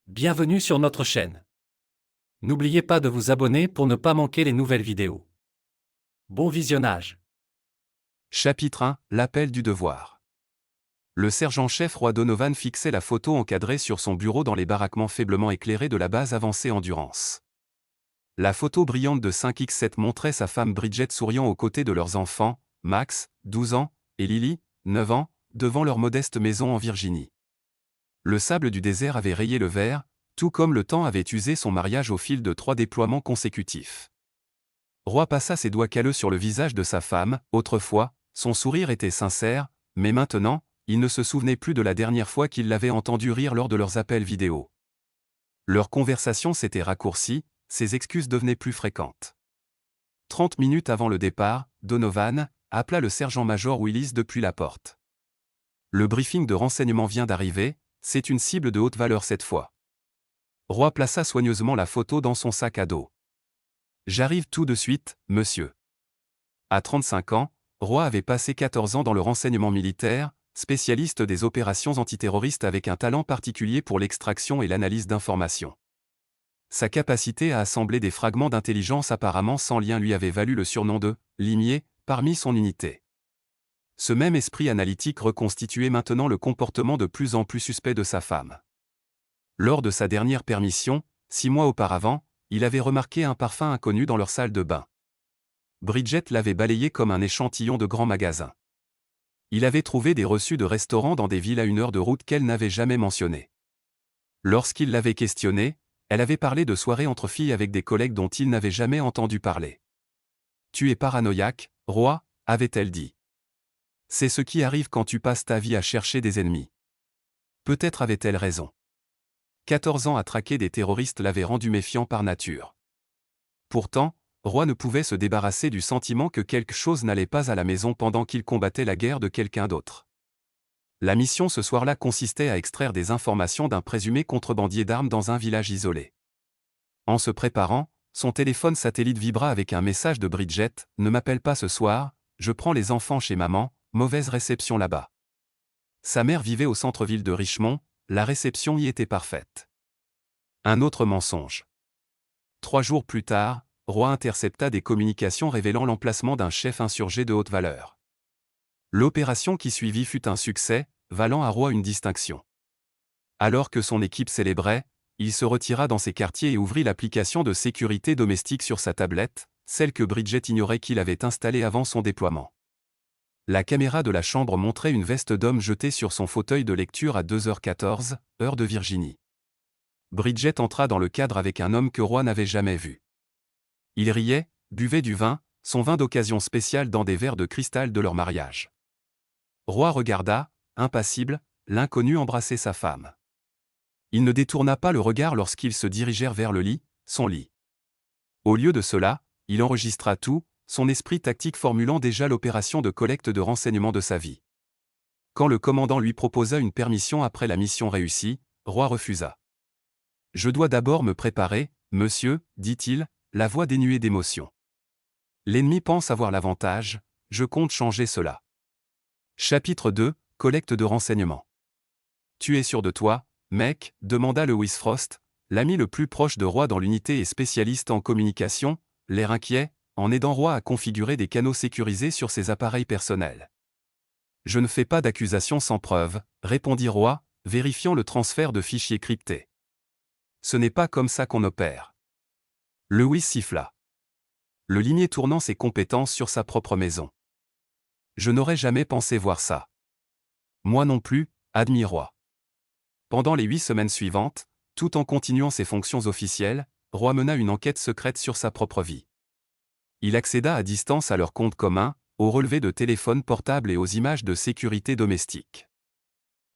Bienvenue sur notre chaîne. N'oubliez pas de vous abonner pour ne pas manquer les nouvelles vidéos. Bon visionnage. Chapitre 1 – L'appel du devoir. Le sergent-chef Roy Donovan fixait la photo encadrée sur son bureau dans les baraquements faiblement éclairés de la base avancée Endurance. La photo brillante de 5x7 montrait sa femme Bridget souriant aux côtés de leurs enfants, Max, 12 ans, et Lily, 9 ans, devant leur modeste maison en Virginie. Le sable du désert avait rayé le verre, tout comme le temps avait usé son mariage au fil de 3 déploiements consécutifs. Roy passa ses doigts calleux sur le visage de sa femme. Autrefois, son sourire était sincère, mais maintenant, il ne se souvenait plus de la dernière fois qu'il l'avait entendu rire lors de leurs appels vidéo. Leur conversation s'était raccourcie, ses excuses devenaient plus fréquentes. 30 minutes avant le départ, Donovan appela le sergent-major Willis depuis la porte. Le briefing de renseignement vient d'arriver, c'est une cible de haute valeur cette fois. Roy plaça soigneusement la photo dans son sac à dos. J'arrive tout de suite, monsieur. À 35 ans, Roy avait passé 14 ans dans le renseignement militaire, spécialiste des opérations antiterroristes avec un talent particulier pour l'extraction et l'analyse d'informations. Sa capacité à assembler des fragments d'intelligence apparemment sans lien lui avait valu le surnom de « limier » parmi son unité. Ce même esprit analytique reconstituait maintenant le comportement de plus en plus suspect de sa femme. Lors de sa dernière permission, 6 mois auparavant, il avait remarqué un parfum inconnu dans leur salle de bain. Bridget l'avait balayé comme un échantillon de grands magasins. Il avait trouvé des reçus de restaurants dans des villes à 1 heure de route qu'elle n'avait jamais mentionnées. Lorsqu'il l'avait questionnée, elle avait parlé de soirées entre filles avec des collègues dont il n'avait jamais entendu parler. « Tu es paranoïaque, Roy » avait-elle dit. « C'est ce qui arrive quand tu passes ta vie à chercher des ennemis. » Peut-être avait-elle raison. 14 ans à traquer des terroristes l'avaient rendu méfiant par nature. Pourtant, Roy ne pouvait se débarrasser du sentiment que quelque chose n'allait pas à la maison pendant qu'il combattait la guerre de quelqu'un d'autre. La mission ce soir-là consistait à extraire des informations d'un présumé contrebandier d'armes dans un village isolé. En se préparant, son téléphone satellite vibra avec un message de Bridget « Ne m'appelle pas ce soir, je prends les enfants chez maman, mauvaise réception là-bas. » Sa mère vivait au centre-ville de Richmond, la réception y était parfaite. Un autre mensonge. 3 jours plus tard, Roy intercepta des communications révélant l'emplacement d'un chef insurgé de haute valeur. L'opération qui suivit fut un succès, valant à Roy une distinction. Alors que son équipe célébrait, il se retira dans ses quartiers et ouvrit l'application de sécurité domestique sur sa tablette, celle que Bridget ignorait qu'il avait installée avant son déploiement. La caméra de la chambre montrait une veste d'homme jetée sur son fauteuil de lecture à 2h14, heure de Virginie. Bridget entra dans le cadre avec un homme que Roy n'avait jamais vu. Il riait, buvait du vin, son vin d'occasion spécial dans des verres de cristal de leur mariage. Roy regarda, impassible, l'inconnu embrasser sa femme. Il ne détourna pas le regard lorsqu'ils se dirigèrent vers le lit, son lit. Au lieu de cela, il enregistra tout, son esprit tactique formulant déjà l'opération de collecte de renseignements de sa vie. Quand le commandant lui proposa une permission après la mission réussie, Roy refusa. « Je dois d'abord me préparer, monsieur, dit-il, la voix dénuée d'émotion. L'ennemi pense avoir l'avantage, je compte changer cela. » Chapitre 2 – Collecte de renseignements. « Tu es sûr de toi, mec ?» demanda Lewis Frost, l'ami le plus proche de Roy dans l'unité et spécialiste en communication, l'air inquiet, en aidant Roy à configurer des canaux sécurisés sur ses appareils personnels. « Je ne fais pas d'accusations sans preuve, » répondit Roy, vérifiant le transfert de fichiers cryptés. « Ce n'est pas comme ça qu'on opère. » Lewis siffla. Le limier tournant ses compétences sur sa propre maison. « Je n'aurais jamais pensé voir ça. »« Moi non plus, » admit Roy. Pendant les 8 semaines suivantes, tout en continuant ses fonctions officielles, Roy mena une enquête secrète sur sa propre vie. Il accéda à distance à leurs comptes communs, aux relevés de téléphone portable et aux images de sécurité domestique.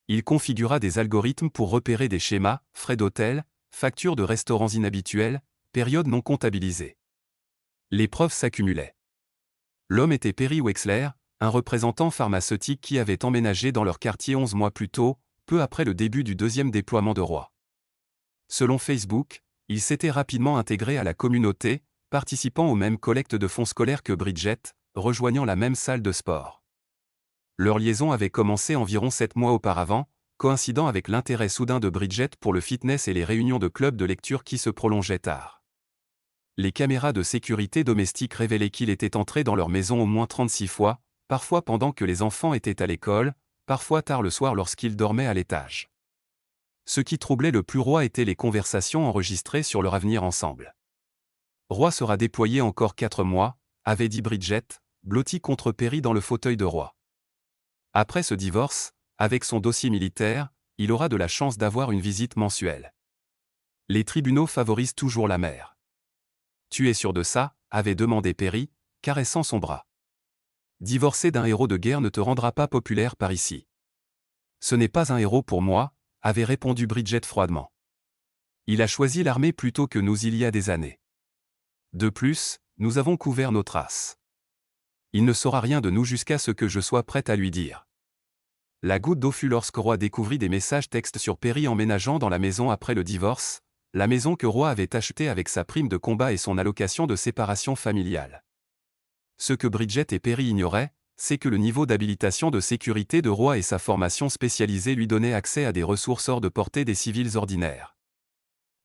Il configura des algorithmes pour repérer des schémas, frais d'hôtel, factures de restaurants inhabituels, périodes non comptabilisées. Les preuves s'accumulaient. L'homme était Perry Wexler, un représentant pharmaceutique qui avait emménagé dans leur quartier 11 mois plus tôt, peu après le début du 2e déploiement de Roy. Selon Facebook, il s'était rapidement intégré à la communauté, participant aux mêmes collectes de fonds scolaires que Bridget, rejoignant la même salle de sport. Leur liaison avait commencé environ 7 mois auparavant, coïncidant avec l'intérêt soudain de Bridget pour le fitness et les réunions de club de lecture qui se prolongeaient tard. Les caméras de sécurité domestique révélaient qu'il était entré dans leur maison au moins 36 fois, parfois pendant que les enfants étaient à l'école, parfois tard le soir lorsqu'ils dormaient à l'étage. Ce qui troublait le plus Roy étaient les conversations enregistrées sur leur avenir ensemble. Roy sera déployé encore 4 mois, avait dit Bridget, blottie contre Perry dans le fauteuil de Roy. Après ce divorce, avec son dossier militaire, il aura de la chance d'avoir une visite mensuelle. Les tribunaux favorisent toujours la mère. Tu es sûr de ça, avait demandé Perry, caressant son bras. Divorcer d'un héros de guerre ne te rendra pas populaire par ici. Ce n'est pas un héros pour moi, avait répondu Bridget froidement. Il a choisi l'armée plutôt que nous il y a des années. De plus, nous avons couvert nos traces. Il ne saura rien de nous jusqu'à ce que je sois prête à lui dire. La goutte d'eau fut lorsque Roy découvrit des messages textes sur Perry emménageant dans la maison après le divorce, la maison que Roy avait achetée avec sa prime de combat et son allocation de séparation familiale. Ce que Bridget et Perry ignoraient, c'est que le niveau d'habilitation de sécurité de Roy et sa formation spécialisée lui donnaient accès à des ressources hors de portée des civils ordinaires.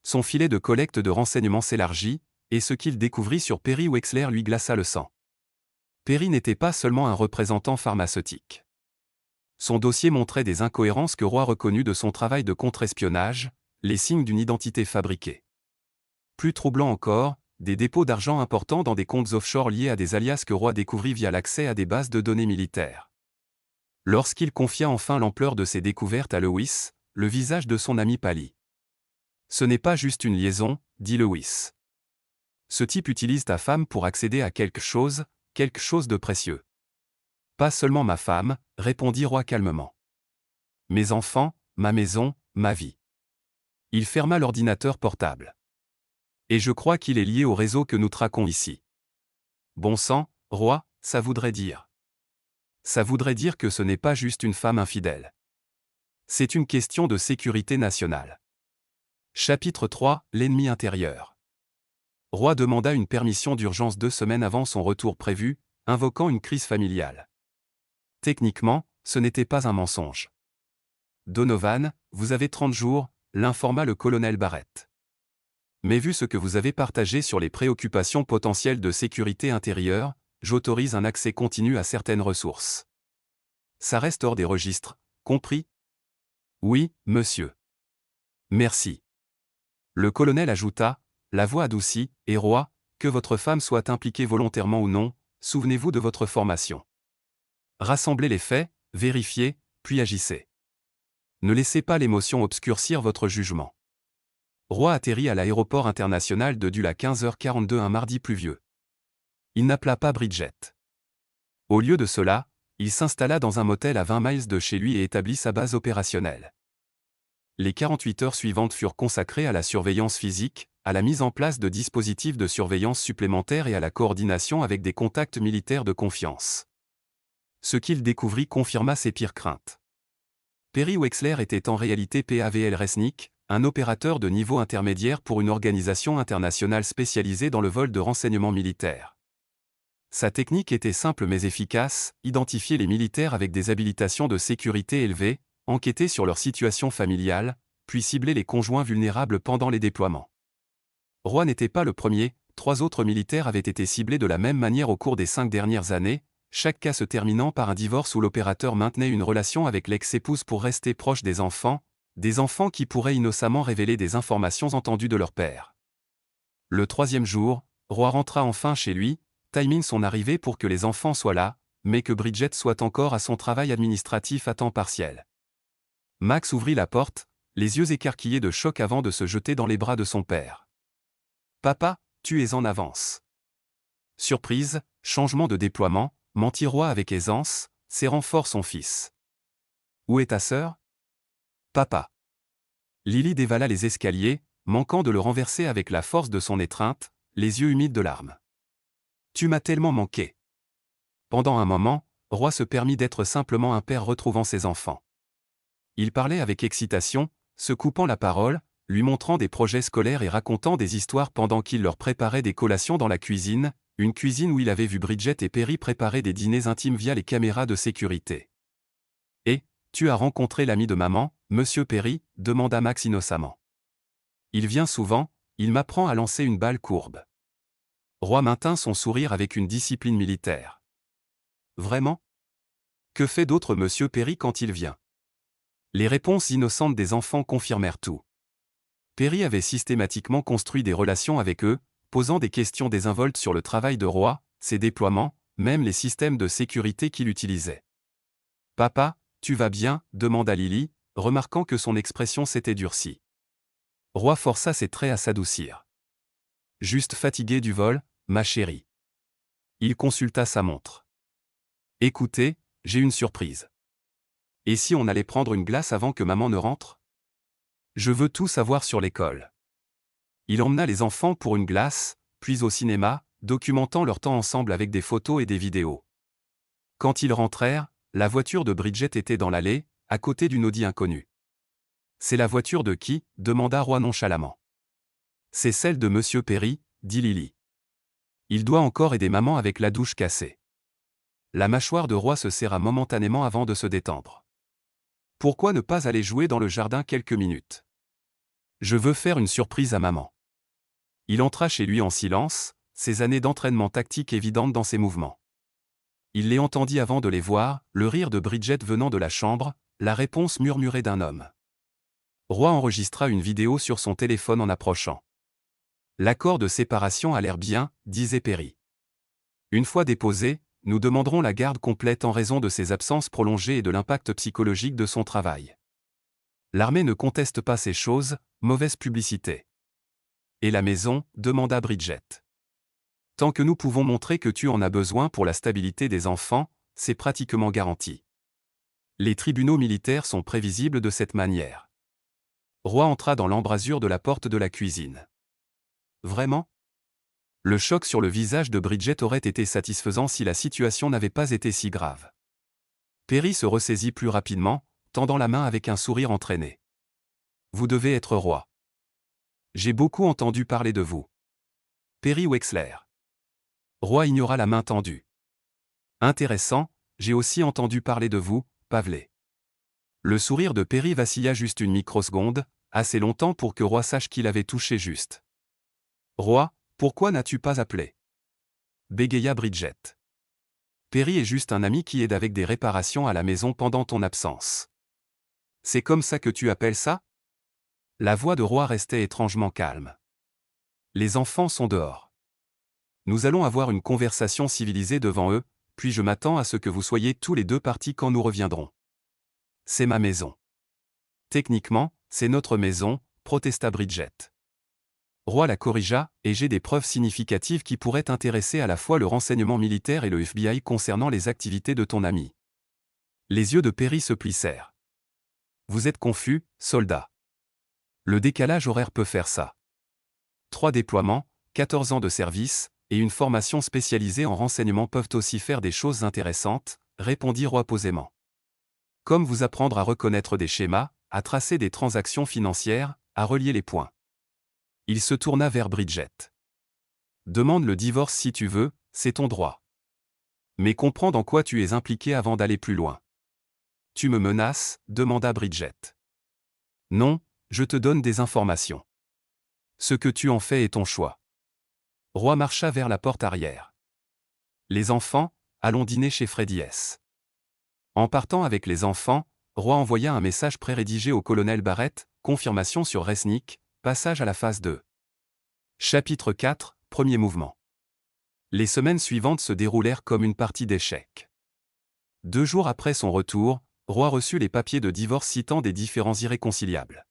Son filet de collecte de renseignements s'élargit, et ce qu'il découvrit sur Perry Wexler lui glaça le sang. Perry n'était pas seulement un représentant pharmaceutique. Son dossier montrait des incohérences que Roy reconnut de son travail de contre-espionnage, les signes d'une identité fabriquée. Plus troublant encore, des dépôts d'argent importants dans des comptes offshore liés à des alias que Roy découvrit via l'accès à des bases de données militaires. Lorsqu'il confia enfin l'ampleur de ses découvertes à Lewis, le visage de son ami pâlit. « Ce n'est pas juste une liaison, dit Lewis. Ce type utilise ta femme pour accéder à quelque chose de précieux. » Pas seulement ma femme, répondit Roy calmement. Mes enfants, ma maison, ma vie. Il ferma l'ordinateur portable. Et je crois qu'il est lié au réseau que nous traquons ici. Bon sang, Roy, ça voudrait dire. Ça voudrait dire que ce n'est pas juste une femme infidèle. C'est une question de sécurité nationale. Chapitre 3, l'ennemi intérieur. Roy demanda une permission d'urgence 2 semaines avant son retour prévu, invoquant une crise familiale. Techniquement, ce n'était pas un mensonge. Donovan, vous avez 30 jours, l'informa le colonel Barrett. Mais vu ce que vous avez partagé sur les préoccupations potentielles de sécurité intérieure, j'autorise un accès continu à certaines ressources. Ça reste hors des registres, compris? Oui, monsieur. Merci. Le colonel ajouta, la voix adoucie, et Roy, que votre femme soit impliquée volontairement ou non, souvenez-vous de votre formation. Rassemblez les faits, vérifiez, puis agissez. Ne laissez pas l'émotion obscurcir votre jugement. Roy atterrit à l'aéroport international de Dulles à 15h42 un mardi pluvieux. Il n'appela pas Bridget. Au lieu de cela, il s'installa dans un motel à 20 miles de chez lui et établit sa base opérationnelle. Les 48 heures suivantes furent consacrées à la surveillance physique, à la mise en place de dispositifs de surveillance supplémentaires et à la coordination avec des contacts militaires de confiance. Ce qu'il découvrit confirma ses pires craintes. Perry Wexler était en réalité PAVL Resnik, un opérateur de niveau intermédiaire pour une organisation internationale spécialisée dans le vol de renseignements militaires. Sa technique était simple mais efficace, identifier les militaires avec des habilitations de sécurité élevées, enquêter sur leur situation familiale, puis cibler les conjoints vulnérables pendant les déploiements. Roy n'était pas le premier, 3 autres militaires avaient été ciblés de la même manière au cours des 5 dernières années, chaque cas se terminant par un divorce où l'opérateur maintenait une relation avec l'ex-épouse pour rester proche des enfants qui pourraient innocemment révéler des informations entendues de leur père. Le 3e jour, Roy rentra enfin chez lui, timing son arrivée pour que les enfants soient là, mais que Bridget soit encore à son travail administratif à temps partiel. Max ouvrit la porte, les yeux écarquillés de choc avant de se jeter dans les bras de son père. « Papa, tu es en avance. » Surprise, changement de déploiement, mentit Roy avec aisance, serrant fort son fils. « Où est ta sœur ? » « Papa. » Lily dévala les escaliers, manquant de le renverser avec la force de son étreinte, les yeux humides de larmes. « Tu m'as tellement manqué. » Pendant un moment, Roy se permit d'être simplement un père retrouvant ses enfants. Il parlait avec excitation, se coupant la parole, lui montrant des projets scolaires et racontant des histoires pendant qu'il leur préparait des collations dans la cuisine, une cuisine où il avait vu Bridget et Perry préparer des dîners intimes via les caméras de sécurité. Et, tu as rencontré l'ami de maman, Monsieur Perry, demanda Max innocemment. Il vient souvent, il m'apprend à lancer une balle courbe. Roy maintint son sourire avec une discipline militaire. Vraiment? Que fait d'autre Monsieur Perry quand il vient? Les réponses innocentes des enfants confirmèrent tout. Perry avait systématiquement construit des relations avec eux, posant des questions désinvoltes sur le travail de Roy, ses déploiements, même les systèmes de sécurité qu'il utilisait. « Papa, tu vas bien ?» demanda Lily, remarquant que son expression s'était durcie. Roy força ses traits à s'adoucir. « Juste fatigué du vol, ma chérie. » Il consulta sa montre. « Écoutez, j'ai une surprise. Et si on allait prendre une glace avant que maman ne rentre? Je veux tout savoir sur l'école. » Il emmena les enfants pour une glace, puis au cinéma, documentant leur temps ensemble avec des photos et des vidéos. Quand ils rentrèrent, la voiture de Bridget était dans l'allée, à côté d'une Audi inconnue. « C'est la voiture de qui ?» demanda Roy nonchalamment. « C'est celle de Monsieur Perry, » dit Lily. « Il doit encore aider maman avec la douche cassée. » La mâchoire de Roy se serra momentanément avant de se détendre. « Pourquoi ne pas aller jouer dans le jardin quelques minutes? Je veux faire une surprise à maman. » Il entra chez lui en silence, ses années d'entraînement tactique évidentes dans ses mouvements. Il les entendit avant de les voir, le rire de Bridget venant de la chambre, la réponse murmurée d'un homme. Roy enregistra une vidéo sur son téléphone en approchant. « L'accord de séparation a l'air bien, » disait Perry. « Une fois déposé, nous demanderons la garde complète en raison de ses absences prolongées et de l'impact psychologique de son travail. L'armée ne conteste pas ces choses, mauvaise publicité. » « Et la maison ?» demanda Bridget. « Tant que nous pouvons montrer que tu en as besoin pour la stabilité des enfants, c'est pratiquement garanti. Les tribunaux militaires sont prévisibles de cette manière. » Roy entra dans l'embrasure de la porte de la cuisine. « Vraiment ? » Le choc sur le visage de Bridget aurait été satisfaisant si la situation n'avait pas été si grave. Perry se ressaisit plus rapidement, tendant la main avec un sourire entraîné. « Vous devez être roi. J'ai beaucoup entendu parler de vous. Perry Wexler. » Roy ignora la main tendue. « Intéressant, j'ai aussi entendu parler de vous, Pavelé. » Le sourire de Perry vacilla juste une microseconde, assez longtemps pour que Roy sache qu'il avait touché juste. « Roy, pourquoi n'as-tu pas appelé ?» bégaya Bridget. « Perry est juste un ami qui aide avec des réparations à la maison pendant ton absence. »« C'est comme ça que tu appelles ça ?» La voix de Roy restait étrangement calme. « Les enfants sont dehors. Nous allons avoir une conversation civilisée devant eux, puis je m'attends à ce que vous soyez tous les deux partis quand nous reviendrons. C'est ma maison. »« Techniquement, c'est notre maison, » protesta Bridget. Roy la corrigea, « et j'ai des preuves significatives qui pourraient intéresser à la fois le renseignement militaire et le FBI concernant les activités de ton ami. » Les yeux de Perry se plissèrent. « Vous êtes confus, soldat. Le décalage horaire peut faire ça. 3 déploiements, 14 ans de service, et une formation spécialisée en renseignement peuvent aussi faire des choses intéressantes, » répondit Roy posément. « Comme vous apprendre à reconnaître des schémas, à tracer des transactions financières, à relier les points. » Il se tourna vers Bridget. « Demande le divorce si tu veux, c'est ton droit. Mais comprends dans quoi tu es impliqué avant d'aller plus loin. »« Tu me menaces ?» demanda Bridget. « Non, je te donne des informations. Ce que tu en fais est ton choix. » Roy marcha vers la porte arrière. « Les enfants, allons dîner chez Freddy S. » En partant avec les enfants, Roy envoya un message pré-rédigé au colonel Barrett, confirmation sur Resnick, passage à la phase 2. Chapitre 4, premier mouvement. Les semaines suivantes se déroulèrent comme une partie d'échecs. 2 jours après son retour, Roy reçut les papiers de divorce citant des différends irréconciliables.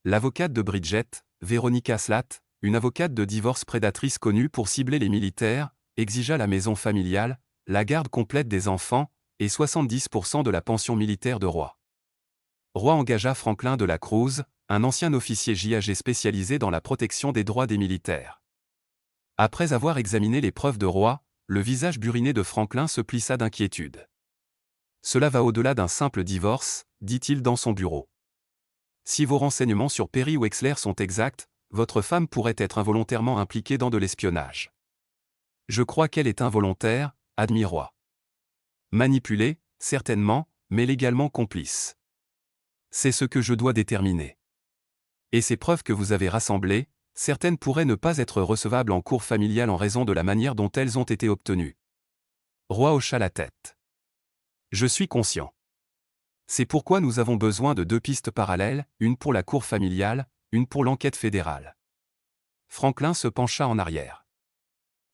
L'avocate de Bridget, Veronica Slatt, une avocate de divorce prédatrice connue pour cibler les militaires, exigea la maison familiale, la garde complète des enfants, et 70% de la pension militaire de Roy. Roy engagea Franklin de la Cruz, un ancien officier JAG spécialisé dans la protection des droits des militaires. Après avoir examiné les preuves de Roy, le visage buriné de Franklin se plissa d'inquiétude. « Cela va au-delà d'un simple divorce, » dit-il dans son bureau. « Si vos renseignements sur Perry Wexler sont exacts, votre femme pourrait être involontairement impliquée dans de l'espionnage. »« Je crois qu'elle est involontaire, » admit Roy. « Manipulée, certainement, mais légalement complice. C'est ce que je dois déterminer. Et ces preuves que vous avez rassemblées, certaines pourraient ne pas être recevables en cour familiale en raison de la manière dont elles ont été obtenues. Roy hocha la tête. Je suis conscient. C'est pourquoi nous avons besoin de 2 pistes parallèles, une pour la cour familiale, une pour l'enquête fédérale. Franklin se pencha en arrière.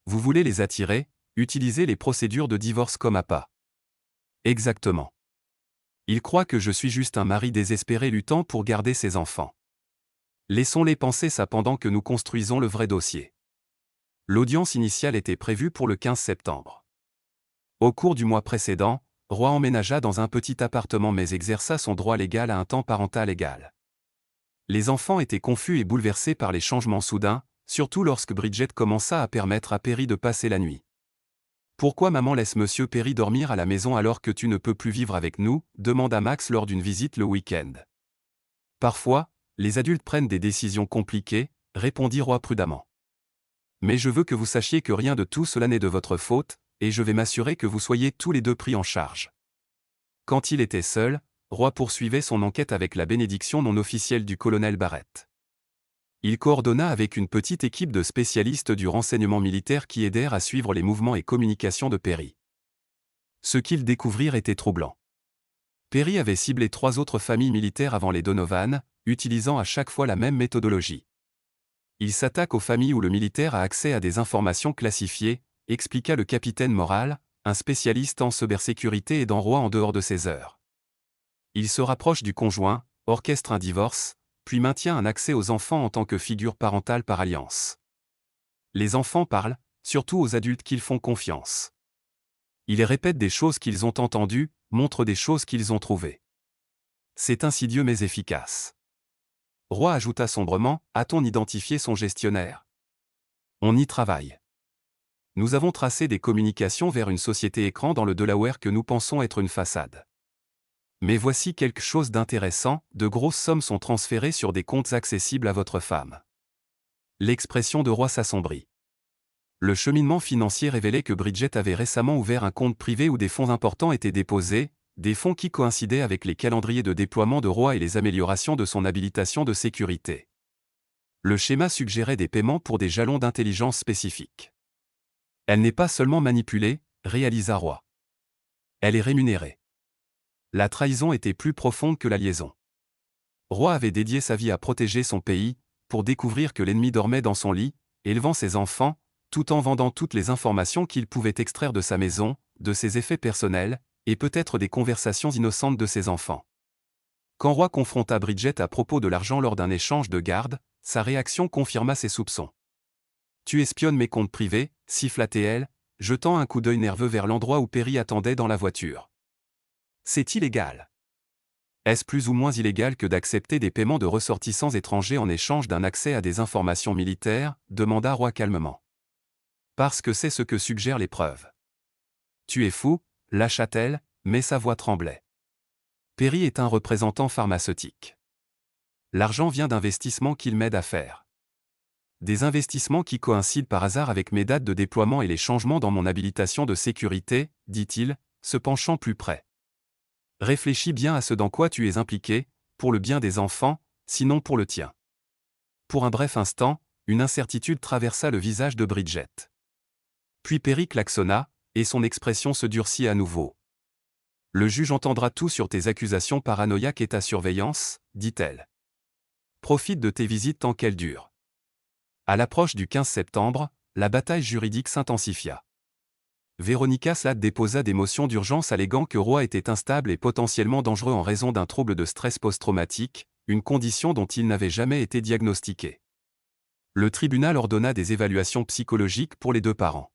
Vous voulez les attirer, utiliser les procédures de divorce comme appât. Exactement. Il croit que je suis juste un mari désespéré luttant pour garder ses enfants. Laissons-les penser ça pendant que nous construisons le vrai dossier. L'audience initiale était prévue pour le 15 septembre. Au cours du mois précédent, Roy emménagea dans un petit appartement mais exerça son droit légal à un temps parental égal. Les enfants étaient confus et bouleversés par les changements soudains, surtout lorsque Bridget commença à permettre à Perry de passer la nuit. « Pourquoi maman laisse Monsieur Perry dormir à la maison alors que tu ne peux plus vivre avec nous ?» demanda Max lors d'une visite le week-end. « Parfois, les adultes prennent des décisions compliquées, » répondit Roy prudemment. « Mais je veux que vous sachiez que rien de tout cela n'est de votre faute, et je vais m'assurer que vous soyez tous les 2 pris en charge. » Quand il était seul, Roy poursuivait son enquête avec la bénédiction non officielle du colonel Barrett. Il coordonna avec une petite équipe de spécialistes du renseignement militaire qui aidèrent à suivre les mouvements et communications de Perry. Ce qu'ils découvrirent était troublant. Perry avait ciblé 3 autres familles militaires avant les Donovan, utilisant à chaque fois la même méthodologie. Il s'attaque aux familles où le militaire a accès à des informations classifiées, expliqua le capitaine Morale, un spécialiste en cybersécurité et Roy en dehors de ses heures. Il se rapproche du conjoint, orchestre un divorce, puis maintient un accès aux enfants en tant que figure parentale par alliance. Les enfants parlent, surtout aux adultes qu'ils font confiance. Ils répètent des choses qu'ils ont entendues, montrent des choses qu'ils ont trouvées. C'est insidieux mais efficace. Roy ajouta sombrement, a-t-on identifié son gestionnaire? On y travaille. Nous avons tracé des communications vers une société écran dans le Delaware que nous pensons être une façade. Mais voici quelque chose d'intéressant, de grosses sommes sont transférées sur des comptes accessibles à votre femme. L'expression de Roy s'assombrit. Le cheminement financier révélait que Bridget avait récemment ouvert un compte privé où des fonds importants étaient déposés, des fonds qui coïncidaient avec les calendriers de déploiement de Roy et les améliorations de son habilitation de sécurité. Le schéma suggérait des paiements pour des jalons d'intelligence spécifiques. Elle n'est pas seulement manipulée, réalisa Roy. Elle est rémunérée. La trahison était plus profonde que la liaison. Roy avait dédié sa vie à protéger son pays, pour découvrir que l'ennemi dormait dans son lit, élevant ses enfants, tout en vendant toutes les informations qu'il pouvait extraire de sa maison, de ses effets personnels, et peut-être des conversations innocentes de ses enfants. Quand Roy confronta Bridget à propos de l'argent lors d'un échange de garde, sa réaction confirma ses soupçons. « Tu espionnes mes comptes privés » siffla-t-elle, jetant un coup d'œil nerveux vers l'endroit où Perry attendait dans la voiture. « C'est illégal. » Est-ce plus ou moins illégal que d'accepter des paiements de ressortissants étrangers en échange d'un accès à des informations militaires, demanda Roy calmement. Parce que c'est ce que suggèrent les preuves. Tu es fou, lâcha-t-elle, mais sa voix tremblait. Perry est un représentant pharmaceutique. L'argent vient d'investissements qu'il m'aide à faire. Des investissements qui coïncident par hasard avec mes dates de déploiement et les changements dans mon habilitation de sécurité, dit-il, se penchant plus près. Réfléchis bien à ce dans quoi tu es impliqué, pour le bien des enfants, sinon pour le tien. Pour un bref instant, une incertitude traversa le visage de Bridget. Puis Perry klaxonna, et son expression se durcit à nouveau. Le juge entendra tout sur tes accusations paranoïaques et ta surveillance, dit-elle. Profite de tes visites tant qu'elles durent. À l'approche du 15 septembre, la bataille juridique s'intensifia. Véronica Slade déposa des motions d'urgence alléguant que Roy était instable et potentiellement dangereux en raison d'un trouble de stress post-traumatique, une condition dont il n'avait jamais été diagnostiqué. Le tribunal ordonna des évaluations psychologiques pour les 2 parents.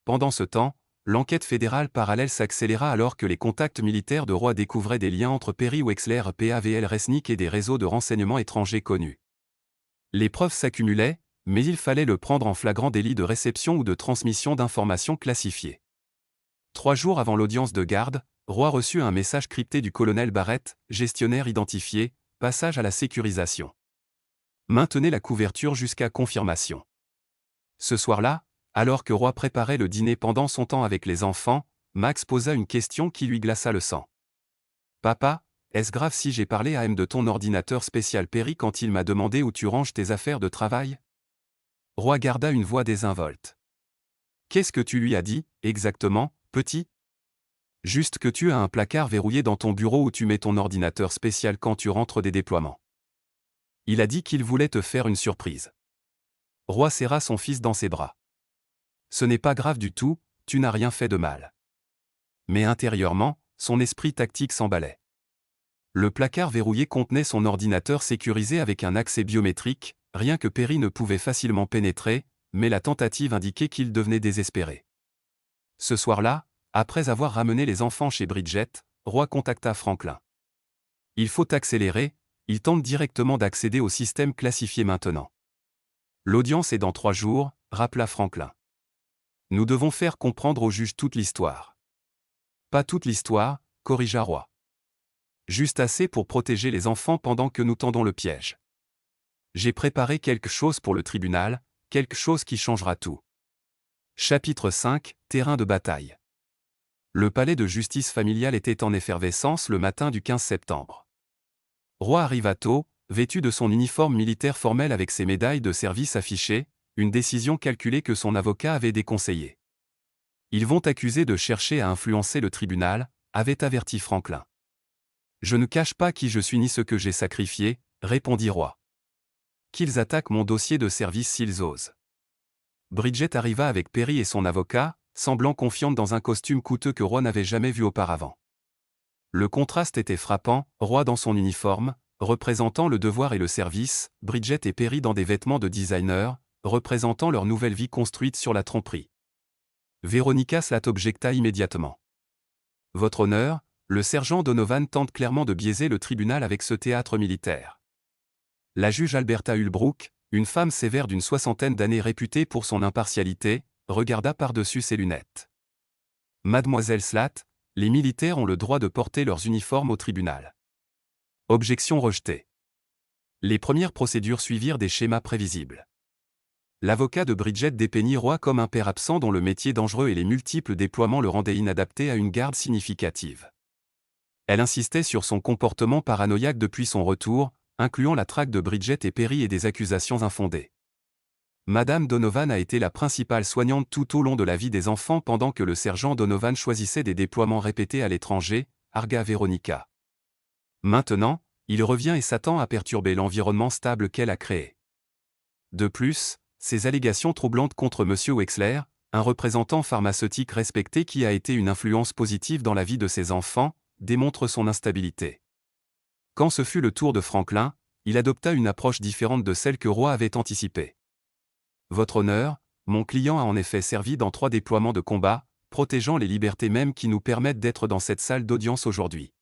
Pendant ce temps, l'enquête fédérale parallèle s'accéléra alors que les contacts militaires de Roy découvraient des liens entre Perry Wexler, PAVL Resnick et des réseaux de renseignement étrangers connus. Les preuves s'accumulaient, mais il fallait le prendre en flagrant délit de réception ou de transmission d'informations classifiées. 3 jours avant l'audience de garde, Roy reçut un message crypté du colonel Barrett, gestionnaire identifié, passage à la sécurisation. Maintenez la couverture jusqu'à confirmation. Ce soir-là, alors que Roy préparait le dîner pendant son temps avec les enfants, Max posa une question qui lui glaça le sang. Papa, est-ce grave si j'ai parlé à M de ton ordinateur spécial Perry quand il m'a demandé où tu ranges tes affaires de travail? Roy garda une voix désinvolte. Qu'est-ce que tu lui as dit, exactement, petit? Juste que tu as un placard verrouillé dans ton bureau où tu mets ton ordinateur spécial quand tu rentres des déploiements. Il a dit qu'il voulait te faire une surprise. Roy serra son fils dans ses bras. Ce n'est pas grave du tout, tu n'as rien fait de mal. Mais intérieurement, son esprit tactique s'emballait. Le placard verrouillé contenait son ordinateur sécurisé avec un accès biométrique, rien que Perry ne pouvait facilement pénétrer, mais la tentative indiquait qu'il devenait désespéré. Ce soir-là, après avoir ramené les enfants chez Bridget, Roy contacta Franklin. Il faut accélérer, il tente directement d'accéder au système classifié maintenant. L'audience est dans 3 jours, rappela Franklin. Nous devons faire comprendre au juge toute l'histoire. Pas toute l'histoire, corrigea Roy. Juste assez pour protéger les enfants pendant que nous tendons le piège. J'ai préparé quelque chose pour le tribunal, quelque chose qui changera tout. Chapitre 5, Terrain de bataille. Le palais de justice familiale était en effervescence le matin du 15 septembre. Roy arriva tôt, vêtu de son uniforme militaire formel avec ses médailles de service affichées, une décision calculée que son avocat avait déconseillée. Ils vont t'accuser de chercher à influencer le tribunal, avait averti Franklin. Je ne cache pas qui je suis ni ce que j'ai sacrifié, répondit Roy. Qu'ils attaquent mon dossier de service s'ils osent. Bridget arriva avec Perry et son avocat, semblant confiante dans un costume coûteux que Roy n'avait jamais vu auparavant. Le contraste était frappant, Roy dans son uniforme, représentant le devoir et le service, Bridget et Perry dans des vêtements de designer, représentant leur nouvelle vie construite sur la tromperie. Véronica Slat objecta immédiatement. Votre honneur, le sergent Donovan tente clairement de biaiser le tribunal avec ce théâtre militaire. La juge Alberta Hulbrook, une femme sévère d'une 60aine d'années réputée pour son impartialité, regarda par-dessus ses lunettes. Mademoiselle Slat, les militaires ont le droit de porter leurs uniformes au tribunal. Objection rejetée. Les premières procédures suivirent des schémas prévisibles. L'avocat de Bridget dépeignit Roy comme un père absent dont le métier dangereux et les multiples déploiements le rendaient inadapté à une garde significative. Elle insistait sur son comportement paranoïaque depuis son retour, incluant la traque de Bridget et Perry et des accusations infondées. Madame Donovan a été la principale soignante tout au long de la vie des enfants pendant que le sergent Donovan choisissait des déploiements répétés à l'étranger, argua Véronica. Maintenant, il revient et s'attend à perturber l'environnement stable qu'elle a créé. De plus, ces allégations troublantes contre M. Wexler, un représentant pharmaceutique respecté qui a été une influence positive dans la vie de ses enfants, démontrent son instabilité. Quand ce fut le tour de Franklin, il adopta une approche différente de celle que Roy avait anticipée. Votre honneur, mon client a en effet servi dans 3 déploiements de combat, protégeant les libertés mêmes qui nous permettent d'être dans cette salle d'audience aujourd'hui.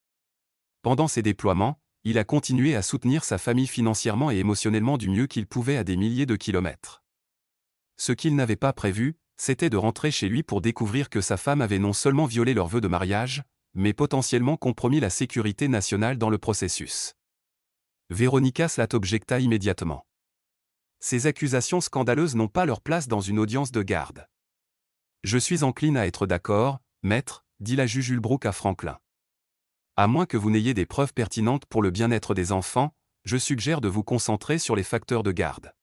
Pendant ces déploiements, il a continué à soutenir sa famille financièrement et émotionnellement du mieux qu'il pouvait à des milliers de kilomètres. Ce qu'il n'avait pas prévu, c'était de rentrer chez lui pour découvrir que sa femme avait non seulement violé leurs vœux de mariage, mais potentiellement compromis la sécurité nationale dans le processus. Véronica Slat objecta immédiatement. Ces accusations scandaleuses n'ont pas leur place dans une audience de garde. Je suis encline à être d'accord, maître, dit la juge Hulbrook à Franklin. À moins que vous n'ayez des preuves pertinentes pour le bien-être des enfants, je suggère de vous concentrer sur les facteurs de garde.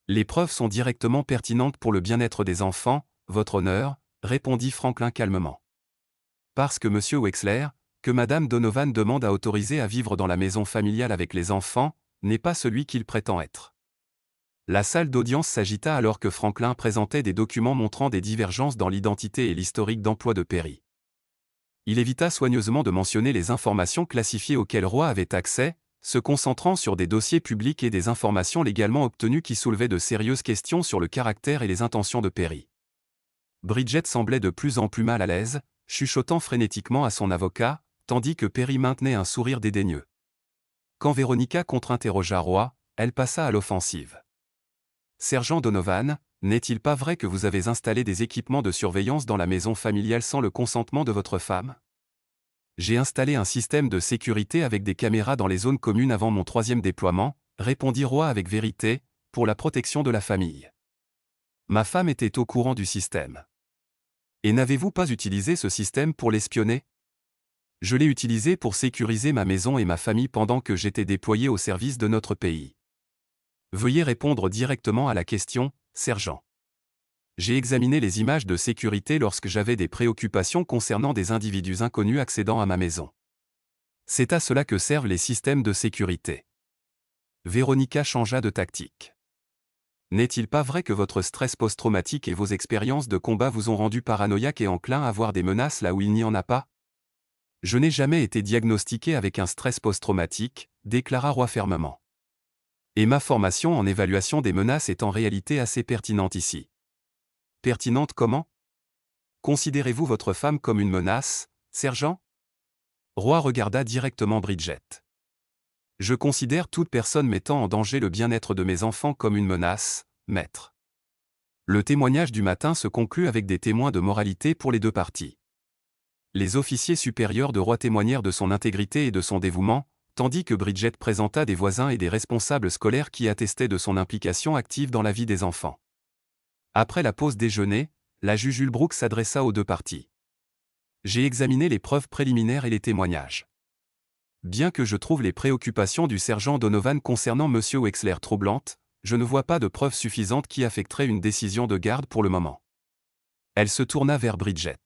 Les preuves sont directement pertinentes pour le bien-être des enfants, votre honneur, répondit Franklin calmement. Parce que M. Wexler, que Mme Donovan demande à autoriser à vivre dans la maison familiale avec les enfants, n'est pas celui qu'il prétend être. La salle d'audience s'agita alors que Franklin présentait des documents montrant des divergences dans l'identité et l'historique d'emploi de Perry. Il évita soigneusement de mentionner les informations classifiées auxquelles Roy avait accès, se concentrant sur des dossiers publics et des informations légalement obtenues qui soulevaient de sérieuses questions sur le caractère et les intentions de Perry. Bridget semblait de plus en plus mal à l'aise, chuchotant frénétiquement à son avocat, tandis que Perry maintenait un sourire dédaigneux. Quand Véronica contre-interrogea Roy, elle passa à l'offensive. Sergent Donovan, n'est-il pas vrai que vous avez installé des équipements de surveillance dans la maison familiale sans le consentement de votre femme? J'ai installé un système de sécurité avec des caméras dans les zones communes avant mon 3e déploiement, répondit Roy avec vérité, pour la protection de la famille. Ma femme était au courant du système. Et n'avez-vous pas utilisé ce système pour l'espionner? Je l'ai utilisé pour sécuriser ma maison et ma famille pendant que j'étais déployé au service de notre pays. Veuillez répondre directement à la question, sergent. J'ai examiné les images de sécurité lorsque j'avais des préoccupations concernant des individus inconnus accédant à ma maison. C'est à cela que servent les systèmes de sécurité. Véronica changea de tactique. N'est-il pas vrai que votre stress post-traumatique et vos expériences de combat vous ont rendu paranoïaque et enclin à voir des menaces là où il n'y en a pas? Je n'ai jamais été diagnostiqué avec un stress post-traumatique, déclara Roy fermement. Et ma formation en évaluation des menaces est en réalité assez pertinente ici. Pertinente comment? Considérez-vous votre femme comme une menace, sergent? Roy regarda directement Bridget. Je considère toute personne mettant en danger le bien-être de mes enfants comme une menace, maître. Le témoignage du matin se conclut avec des témoins de moralité pour les deux parties. Les officiers supérieurs de Roy témoignèrent de son intégrité et de son dévouement, tandis que Bridget présenta des voisins et des responsables scolaires qui attestaient de son implication active dans la vie des enfants. Après la pause déjeuner, la juge Ulbrook s'adressa aux deux parties. J'ai examiné les preuves préliminaires et les témoignages. Bien que je trouve les préoccupations du sergent Donovan concernant M. Wexler troublantes, je ne vois pas de preuves suffisantes qui affecteraient une décision de garde pour le moment. Elle se tourna vers Bridget.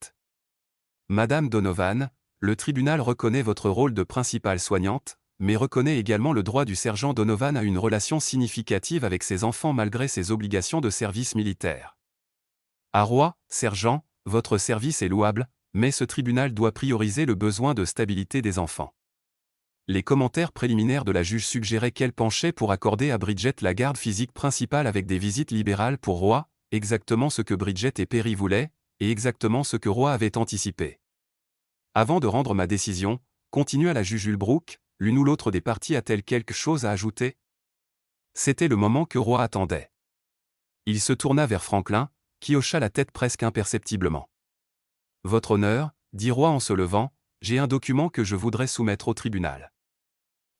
Madame Donovan, le tribunal reconnaît votre rôle de principale soignante, mais reconnaît également le droit du sergent Donovan à une relation significative avec ses enfants malgré ses obligations de service militaire. À Roy, sergent, votre service est louable, mais ce tribunal doit prioriser le besoin de stabilité des enfants. Les commentaires préliminaires de la juge suggéraient qu'elle penchait pour accorder à Bridget la garde physique principale avec des visites libérales pour Roy, exactement ce que Bridget et Perry voulaient, et exactement ce que Roy avait anticipé. Avant de rendre ma décision, continua la juge Ulbrook, l'une ou l'autre des parties a-t-elle quelque chose à ajouter? C'était le moment que Roy attendait. Il se tourna vers Franklin, qui hocha la tête presque imperceptiblement. Votre honneur, dit Roy en se levant, j'ai un document que je voudrais soumettre au tribunal.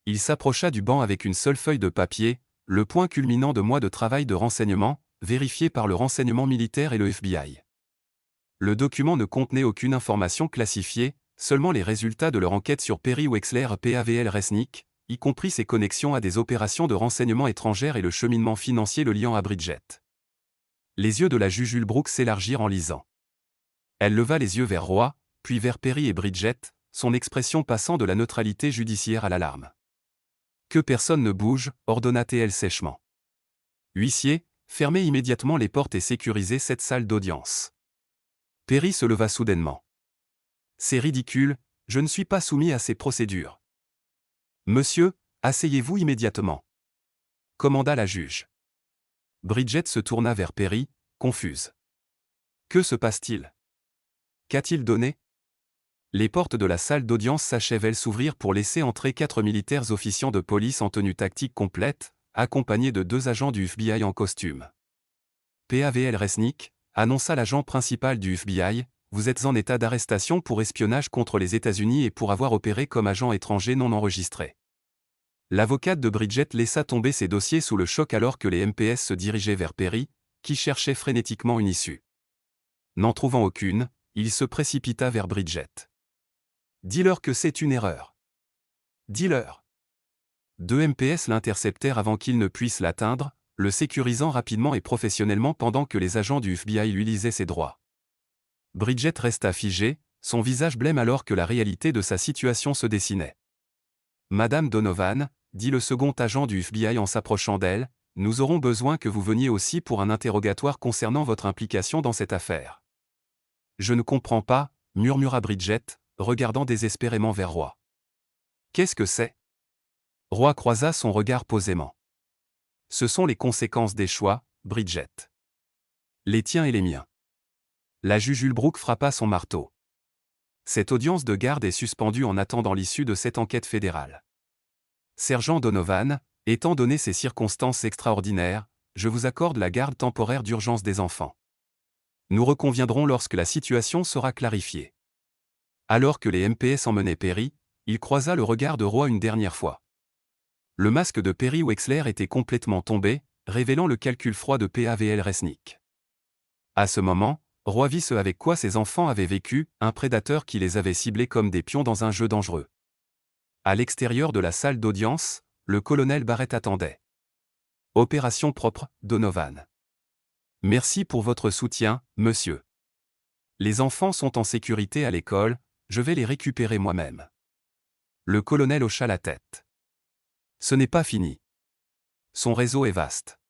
Il s'approcha du banc avec une seule feuille de papier, le point culminant de mois de travail de renseignement, vérifié par le renseignement militaire et le FBI. Le document ne contenait aucune information classifiée, seulement les résultats de leur enquête sur Perry Wexler PAVL Resnick, y compris ses connexions à des opérations de renseignement étrangères et le cheminement financier le liant à Bridget. Les yeux de la juge Ulbrook s'élargirent en lisant. Elle leva les yeux vers Roy, puis vers Perry et Bridget, son expression passant de la neutralité judiciaire à l'alarme. Que personne ne bouge, ordonna-t-elle sèchement. Huissier, fermez immédiatement les portes et sécurisez cette salle d'audience. Perry se leva soudainement. C'est ridicule, je ne suis pas soumis à ces procédures. Monsieur, asseyez-vous immédiatement. Commanda la juge. Bridget se tourna vers Perry, confuse. Que se passe-t-il? Qu'a-t-il donné? Les portes de la salle d'audience s'achèvent s'ouvrir pour laisser entrer 4 militaires officiers de police en tenue tactique complète, accompagnés de 2 agents du FBI en costume. PAVL Resnick, annonça l'agent principal du FBI, vous êtes en état d'arrestation pour espionnage contre les États-Unis et pour avoir opéré comme agent étranger non enregistré. L'avocate de Bridget laissa tomber ses dossiers sous le choc alors que les MPS se dirigeaient vers Perry, qui cherchait frénétiquement une issue. N'en trouvant aucune, il se précipita vers Bridget. Dis-leur que c'est une erreur. Dis-leur. 2 MPS l'interceptèrent avant qu'il ne puisse l'atteindre, le sécurisant rapidement et professionnellement pendant que les agents du FBI lui lisaient ses droits. Bridget resta figée, son visage blême alors que la réalité de sa situation se dessinait. Madame Donovan, dit le second agent du FBI en s'approchant d'elle, nous aurons besoin que vous veniez aussi pour un interrogatoire concernant votre implication dans cette affaire. Je ne comprends pas, murmura Bridget, regardant désespérément vers Roy. Qu'est-ce que c'est? Roy croisa son regard posément. Ce sont les conséquences des choix, Bridget. Les tiens et les miens. La juge Ulbrook frappa son marteau. Cette audience de garde est suspendue en attendant l'issue de cette enquête fédérale. Sergent Donovan, étant donné ces circonstances extraordinaires, je vous accorde la garde temporaire d'urgence des enfants. Nous reconviendrons lorsque la situation sera clarifiée. Alors que les MPS emmenaient Perry, il croisa le regard de Roy une dernière fois. Le masque de Perry Wexler était complètement tombé, révélant le calcul froid de PAVL Resnick. À ce moment, Roi vit ce avec quoi ses enfants avaient vécu, un prédateur qui les avait ciblés comme des pions dans un jeu dangereux. À l'extérieur de la salle d'audience, le colonel Barrett attendait. Opération propre, Donovan. Merci pour votre soutien, monsieur. Les enfants sont en sécurité à l'école, je vais les récupérer moi-même. Le colonel hocha la tête. Ce n'est pas fini. Son réseau est vaste.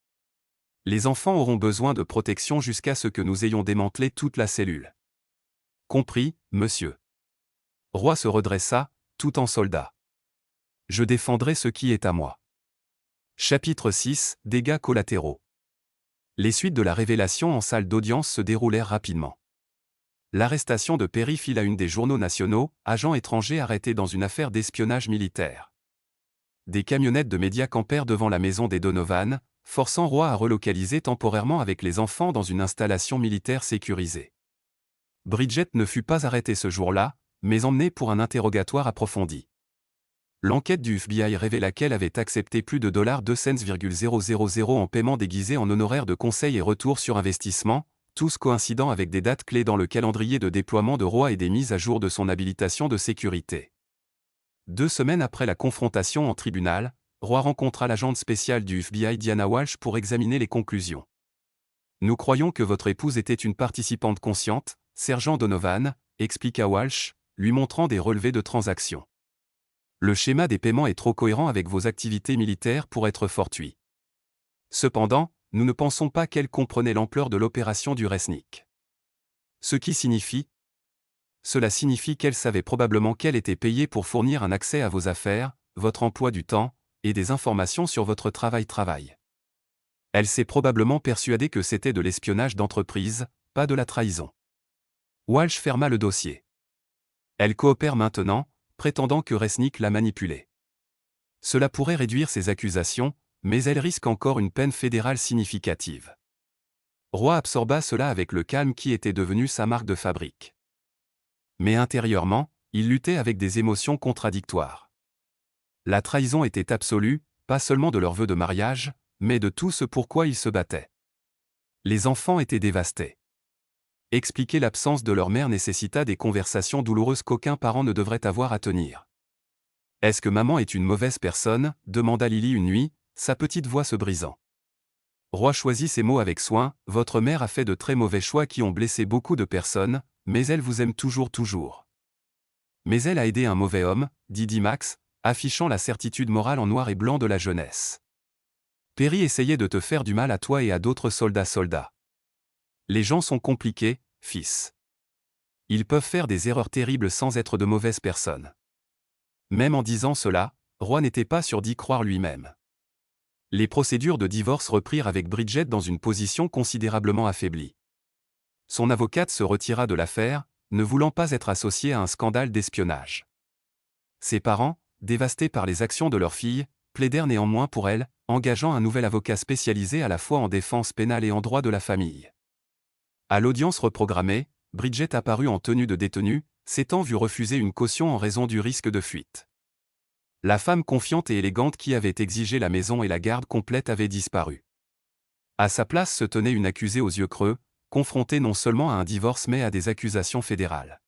Les enfants auront besoin de protection jusqu'à ce que nous ayons démantelé toute la cellule. Compris, monsieur. Roy se redressa, tout en soldat. Je défendrai ce qui est à moi. Chapitre 6, Dégâts collatéraux. Les suites de la révélation en salle d'audience se déroulèrent rapidement. L'arrestation de Perry fit la une des journaux nationaux, agent étranger arrêté dans une affaire d'espionnage militaire. Des camionnettes de médias campèrent devant la maison des Donovan, forçant Roy à relocaliser temporairement avec les enfants dans une installation militaire sécurisée. Bridget ne fut pas arrêtée ce jour-là, mais emmenée pour un interrogatoire approfondi. L'enquête du FBI révéla qu'elle avait accepté plus de $2,000 en paiement déguisé en honoraires de conseil et retour sur investissement, tous coïncidant avec des dates clés dans le calendrier de déploiement de Roy et des mises à jour de son habilitation de sécurité. 2 semaines après la confrontation en tribunal, Roy rencontra l'agente spéciale du FBI Diana Walsh pour examiner les conclusions. Nous croyons que votre épouse était une participante consciente, sergent Donovan, expliqua Walsh, lui montrant des relevés de transactions. Le schéma des paiements est trop cohérent avec vos activités militaires pour être fortuit. Cependant, nous ne pensons pas qu'elle comprenait l'ampleur de l'opération du Resnick. Ce qui signifie? Cela signifie qu'elle savait probablement qu'elle était payée pour fournir un accès à vos affaires, votre emploi du temps, et des informations sur votre travail. Elle s'est probablement persuadée que c'était de l'espionnage d'entreprise, pas de la trahison. Walsh ferma le dossier. Elle coopère maintenant, prétendant que Resnick l'a manipulée. Cela pourrait réduire ses accusations, mais elle risque encore une peine fédérale significative. Roy absorba cela avec le calme qui était devenu sa marque de fabrique. Mais intérieurement, il luttait avec des émotions contradictoires. La trahison était absolue, pas seulement de leur vœu de mariage, mais de tout ce pourquoi ils se battaient. Les enfants étaient dévastés. Expliquer l'absence de leur mère nécessita des conversations douloureuses qu'aucun parent ne devrait avoir à tenir. « Est-ce que maman est une mauvaise personne ?» demanda Lily une nuit, sa petite voix se brisant. Roy choisit ses mots avec soin, « Votre mère a fait de très mauvais choix qui ont blessé beaucoup de personnes, mais elle vous aime toujours. » Mais elle a aidé un mauvais homme, dit Max, affichant la certitude morale en noir et blanc de la jeunesse. Perry essayait de te faire du mal à toi et à d'autres soldats. Les gens sont compliqués, fils. Ils peuvent faire des erreurs terribles sans être de mauvaises personnes. Même en disant cela, Roy n'était pas sûr d'y croire lui-même. Les procédures de divorce reprirent avec Bridget dans une position considérablement affaiblie. Son avocate se retira de l'affaire, ne voulant pas être associée à un scandale d'espionnage. Ses parents, dévastés par les actions de leur fille, plaidèrent néanmoins pour elle, engageant un nouvel avocat spécialisé à la fois en défense pénale et en droit de la famille. À l'audience reprogrammée, Bridget apparut en tenue de détenue, s'étant vue refuser une caution en raison du risque de fuite. La femme confiante et élégante qui avait exigé la maison et la garde complète avait disparu. À sa place se tenait une accusée aux yeux creux, confrontée non seulement à un divorce mais à des accusations fédérales.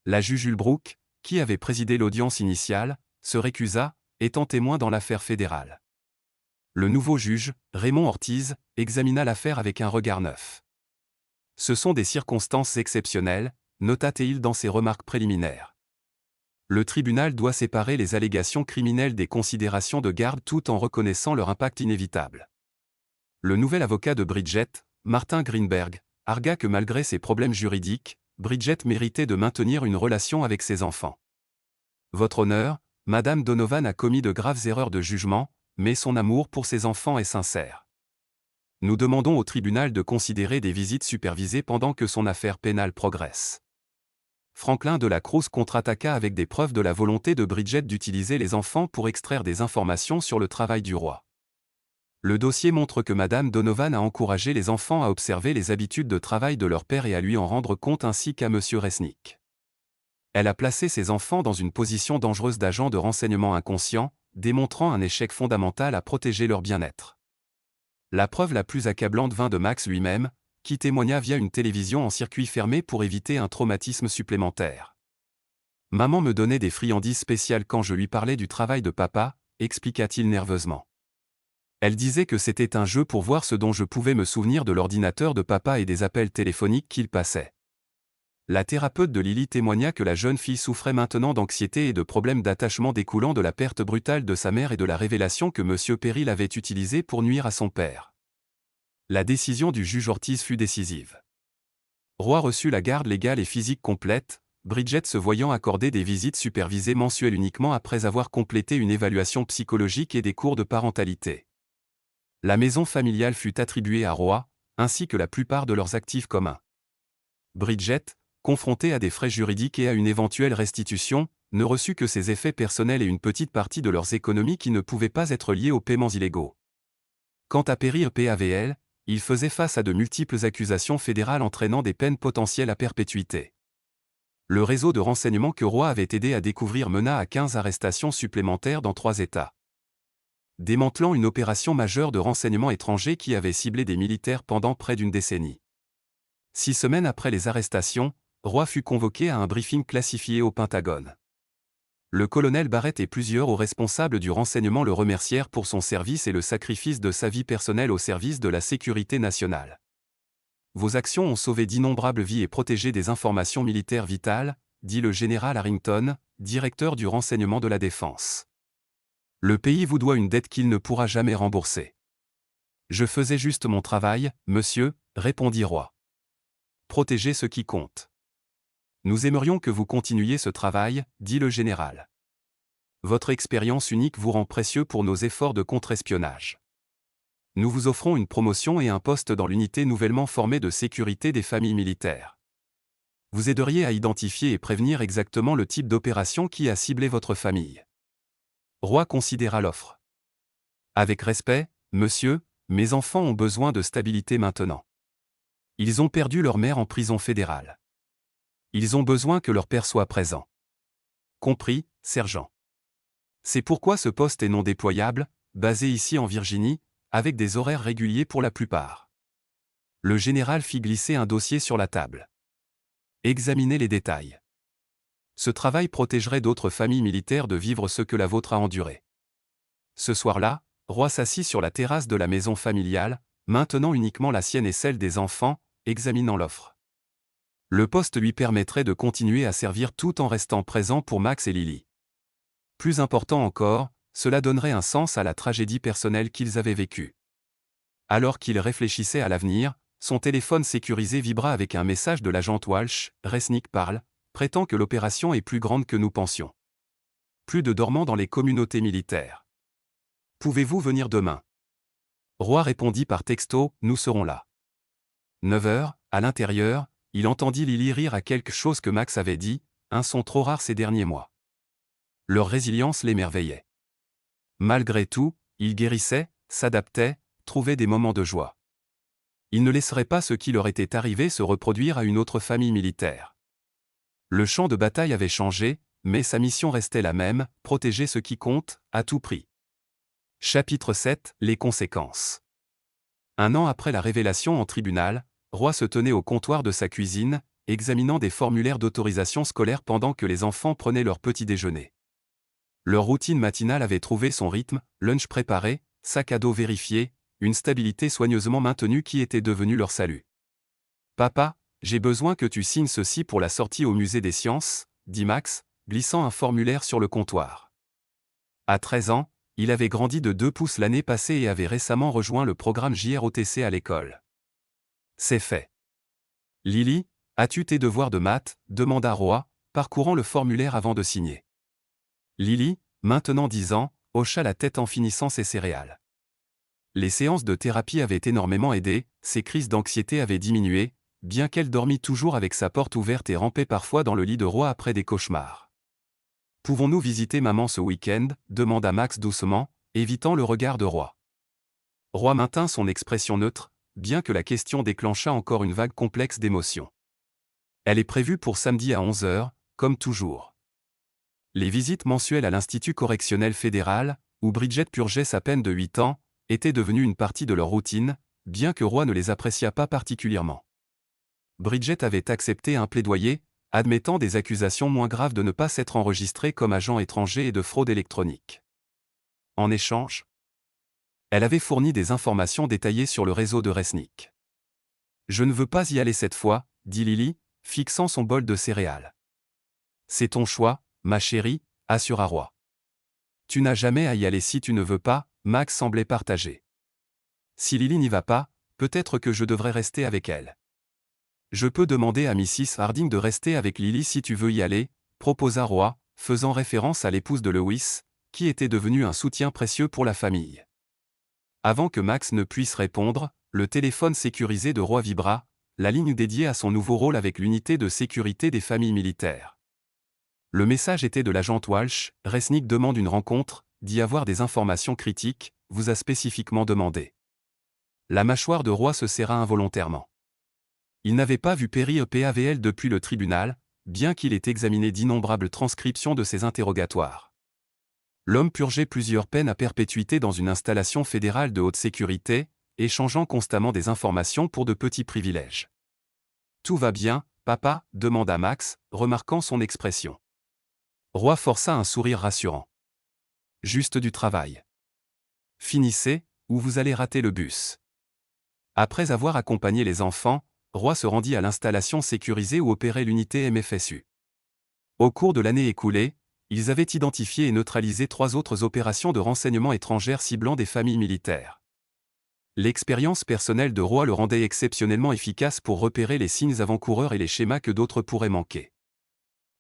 La juge Ulbrook, qui avait présidé l'audience initiale, se récusa, étant témoin dans l'affaire fédérale. Le nouveau juge, Raymond Ortiz, examina l'affaire avec un regard neuf. Ce sont des circonstances exceptionnelles, nota-t-il dans ses remarques préliminaires. Le tribunal doit séparer les allégations criminelles des considérations de garde tout en reconnaissant leur impact inévitable. Le nouvel avocat de Bridget, Martin Greenberg, argua que malgré ses problèmes juridiques, Bridget méritait de maintenir une relation avec ses enfants. Votre honneur, Madame Donovan a commis de graves erreurs de jugement, mais son amour pour ses enfants est sincère. Nous demandons au tribunal de considérer des visites supervisées pendant que son affaire pénale progresse. Franklin de la Cruz contre-attaqua avec des preuves de la volonté de Bridget d'utiliser les enfants pour extraire des informations sur le travail du roi. Le dossier montre que Madame Donovan a encouragé les enfants à observer les habitudes de travail de leur père et à lui en rendre compte ainsi qu'à Monsieur Resnick. Elle a placé ses enfants dans une position dangereuse d'agent de renseignement inconscient, démontrant un échec fondamental à protéger leur bien-être. La preuve la plus accablante vint de Max lui-même, qui témoigna via une télévision en circuit fermé pour éviter un traumatisme supplémentaire. Maman me donnait des friandises spéciales quand je lui parlais du travail de papa, expliqua-t-il nerveusement. Elle disait que c'était un jeu pour voir ce dont je pouvais me souvenir de l'ordinateur de papa et des appels téléphoniques qu'il passait. La thérapeute de Lily témoigna que la jeune fille souffrait maintenant d'anxiété et de problèmes d'attachement découlant de la perte brutale de sa mère et de la révélation que M. Perry l'avait utilisée pour nuire à son père. La décision du juge Ortiz fut décisive. Roy reçut la garde légale et physique complète, Bridget se voyant accorder des visites supervisées mensuelles uniquement après avoir complété une évaluation psychologique et des cours de parentalité. La maison familiale fut attribuée à Roy, ainsi que la plupart de leurs actifs communs. Bridget, confrontée à des frais juridiques et à une éventuelle restitution, ne reçut que ses effets personnels et une petite partie de leurs économies qui ne pouvaient pas être liées aux paiements illégaux. Quant à Perry PAVL, il faisait face à de multiples accusations fédérales entraînant des peines potentielles à perpétuité. Le réseau de renseignement que Roy avait aidé à découvrir mena à 15 arrestations supplémentaires dans 3 États. Démantelant une opération majeure de renseignement étranger qui avait ciblé des militaires pendant près d'une décennie. 6 semaines après les arrestations, Roy fut convoqué à un briefing classifié au Pentagone. Le colonel Barrett et plusieurs hauts responsables du renseignement le remercièrent pour son service et le sacrifice de sa vie personnelle au service de la sécurité nationale. Vos actions ont sauvé d'innombrables vies et protégé des informations militaires vitales, dit le général Harrington, directeur du renseignement de la défense. Le pays vous doit une dette qu'il ne pourra jamais rembourser. Je faisais juste mon travail, monsieur, répondit Roy. Protégez ce qui compte. Nous aimerions que vous continuiez ce travail, dit le général. Votre expérience unique vous rend précieux pour nos efforts de contre-espionnage. Nous vous offrons une promotion et un poste dans l'unité nouvellement formée de sécurité des familles militaires. Vous aideriez à identifier et prévenir exactement le type d'opération qui a ciblé votre famille. Roy considéra l'offre. Avec respect, monsieur, mes enfants ont besoin de stabilité maintenant. Ils ont perdu leur mère en prison fédérale. Ils ont besoin que leur père soit présent. Compris, sergent. C'est pourquoi ce poste est non déployable, basé ici en Virginie, avec des horaires réguliers pour la plupart. Le général fit glisser un dossier sur la table. Examinez les détails. Ce travail protégerait d'autres familles militaires de vivre ce que la vôtre a enduré. Ce soir-là, Roy s'assit sur la terrasse de la maison familiale, maintenant uniquement la sienne et celle des enfants, examinant l'offre. Le poste lui permettrait de continuer à servir tout en restant présent pour Max et Lily. Plus important encore, cela donnerait un sens à la tragédie personnelle qu'ils avaient vécue. Alors qu'il réfléchissait à l'avenir, son téléphone sécurisé vibra avec un message de l'agent Walsh. Resnick parle, prétend que l'opération est plus grande que nous pensions. Plus de dormants dans les communautés militaires. Pouvez-vous venir demain? Roy répondit par texto, nous serons là. 9 heures, à l'intérieur, il entendit Lily rire à quelque chose que Max avait dit, un son trop rare ces derniers mois. Leur résilience l'émerveillait. Malgré tout, ils guérissaient, s'adaptaient, trouvaient des moments de joie. Ils ne laisseraient pas ce qui leur était arrivé se reproduire à une autre famille militaire. Le champ de bataille avait changé, mais sa mission restait la même, protéger ce qui compte, à tout prix. Chapitre 7, les conséquences. 1 an après la révélation en tribunal, Roy se tenait au comptoir de sa cuisine, examinant des formulaires d'autorisation scolaire pendant que les enfants prenaient leur petit déjeuner. Leur routine matinale avait trouvé son rythme, lunch préparé, sac à dos vérifié, une stabilité soigneusement maintenue qui était devenue leur salut. « Papa, j'ai besoin que tu signes ceci pour la sortie au musée des sciences, » dit Max, glissant un formulaire sur le comptoir. À 13 ans, il avait grandi de 2 pouces l'année passée et avait récemment rejoint le programme JROTC à l'école. C'est fait. Lily, as-tu tes devoirs de maths? Demanda Roy, parcourant le formulaire avant de signer. Lily, maintenant 10 ans, hocha la tête en finissant ses céréales. Les séances de thérapie avaient énormément aidé, ses crises d'anxiété avaient diminué, bien qu'elle dormît toujours avec sa porte ouverte et rampait parfois dans le lit de Roy après des cauchemars. « Pouvons-nous visiter maman ce week-end » demanda Max doucement, évitant le regard de Roy. Roy maintint son expression neutre, bien que la question déclenchât encore une vague complexe d'émotions. Elle est prévue pour samedi à 11 h, comme toujours. Les visites mensuelles à l'Institut correctionnel fédéral, où Bridget purgeait sa peine de 8 ans, étaient devenues une partie de leur routine, bien que Roy ne les appréciât pas particulièrement. Bridget avait accepté un plaidoyer, admettant des accusations moins graves de ne pas s'être enregistrée comme agent étranger et de fraude électronique. En échange, elle avait fourni des informations détaillées sur le réseau de Resnick. « Je ne veux pas y aller cette fois, » dit Lily, fixant son bol de céréales. « C'est ton choix, ma chérie, » assura Roy. « Tu n'as jamais à y aller si tu ne veux pas, » Max semblait partagé. « Si Lily n'y va pas, peut-être que je devrais rester avec elle. »« Je peux demander à Mrs. Harding de rester avec Lily si tu veux y aller, » proposa Roy, faisant référence à l'épouse de Lewis, qui était devenue un soutien précieux pour la famille. Avant que Max ne puisse répondre, le téléphone sécurisé de Roy vibra, la ligne dédiée à son nouveau rôle avec l'unité de sécurité des familles militaires. Le message était de l'agent Walsh. « Resnick demande une rencontre, d'y avoir des informations critiques, vous a spécifiquement demandé. » La mâchoire de Roy se serra involontairement. Il n'avait pas vu Perry PAVL depuis le tribunal, bien qu'il ait examiné d'innombrables transcriptions de ses interrogatoires. L'homme purgeait plusieurs peines à perpétuité dans une installation fédérale de haute sécurité, échangeant constamment des informations pour de petits privilèges. « Tout va bien, papa ?» demanda Max, remarquant son expression. Roy força un sourire rassurant. « Juste du travail. Finissez, ou vous allez rater le bus. » Après avoir accompagné les enfants, Roy se rendit à l'installation sécurisée où opérait l'unité MFSU. Au cours de l'année écoulée, ils avaient identifié et neutralisé 3 autres opérations de renseignement étrangères ciblant des familles militaires. L'expérience personnelle de Roy le rendait exceptionnellement efficace pour repérer les signes avant-coureurs et les schémas que d'autres pourraient manquer.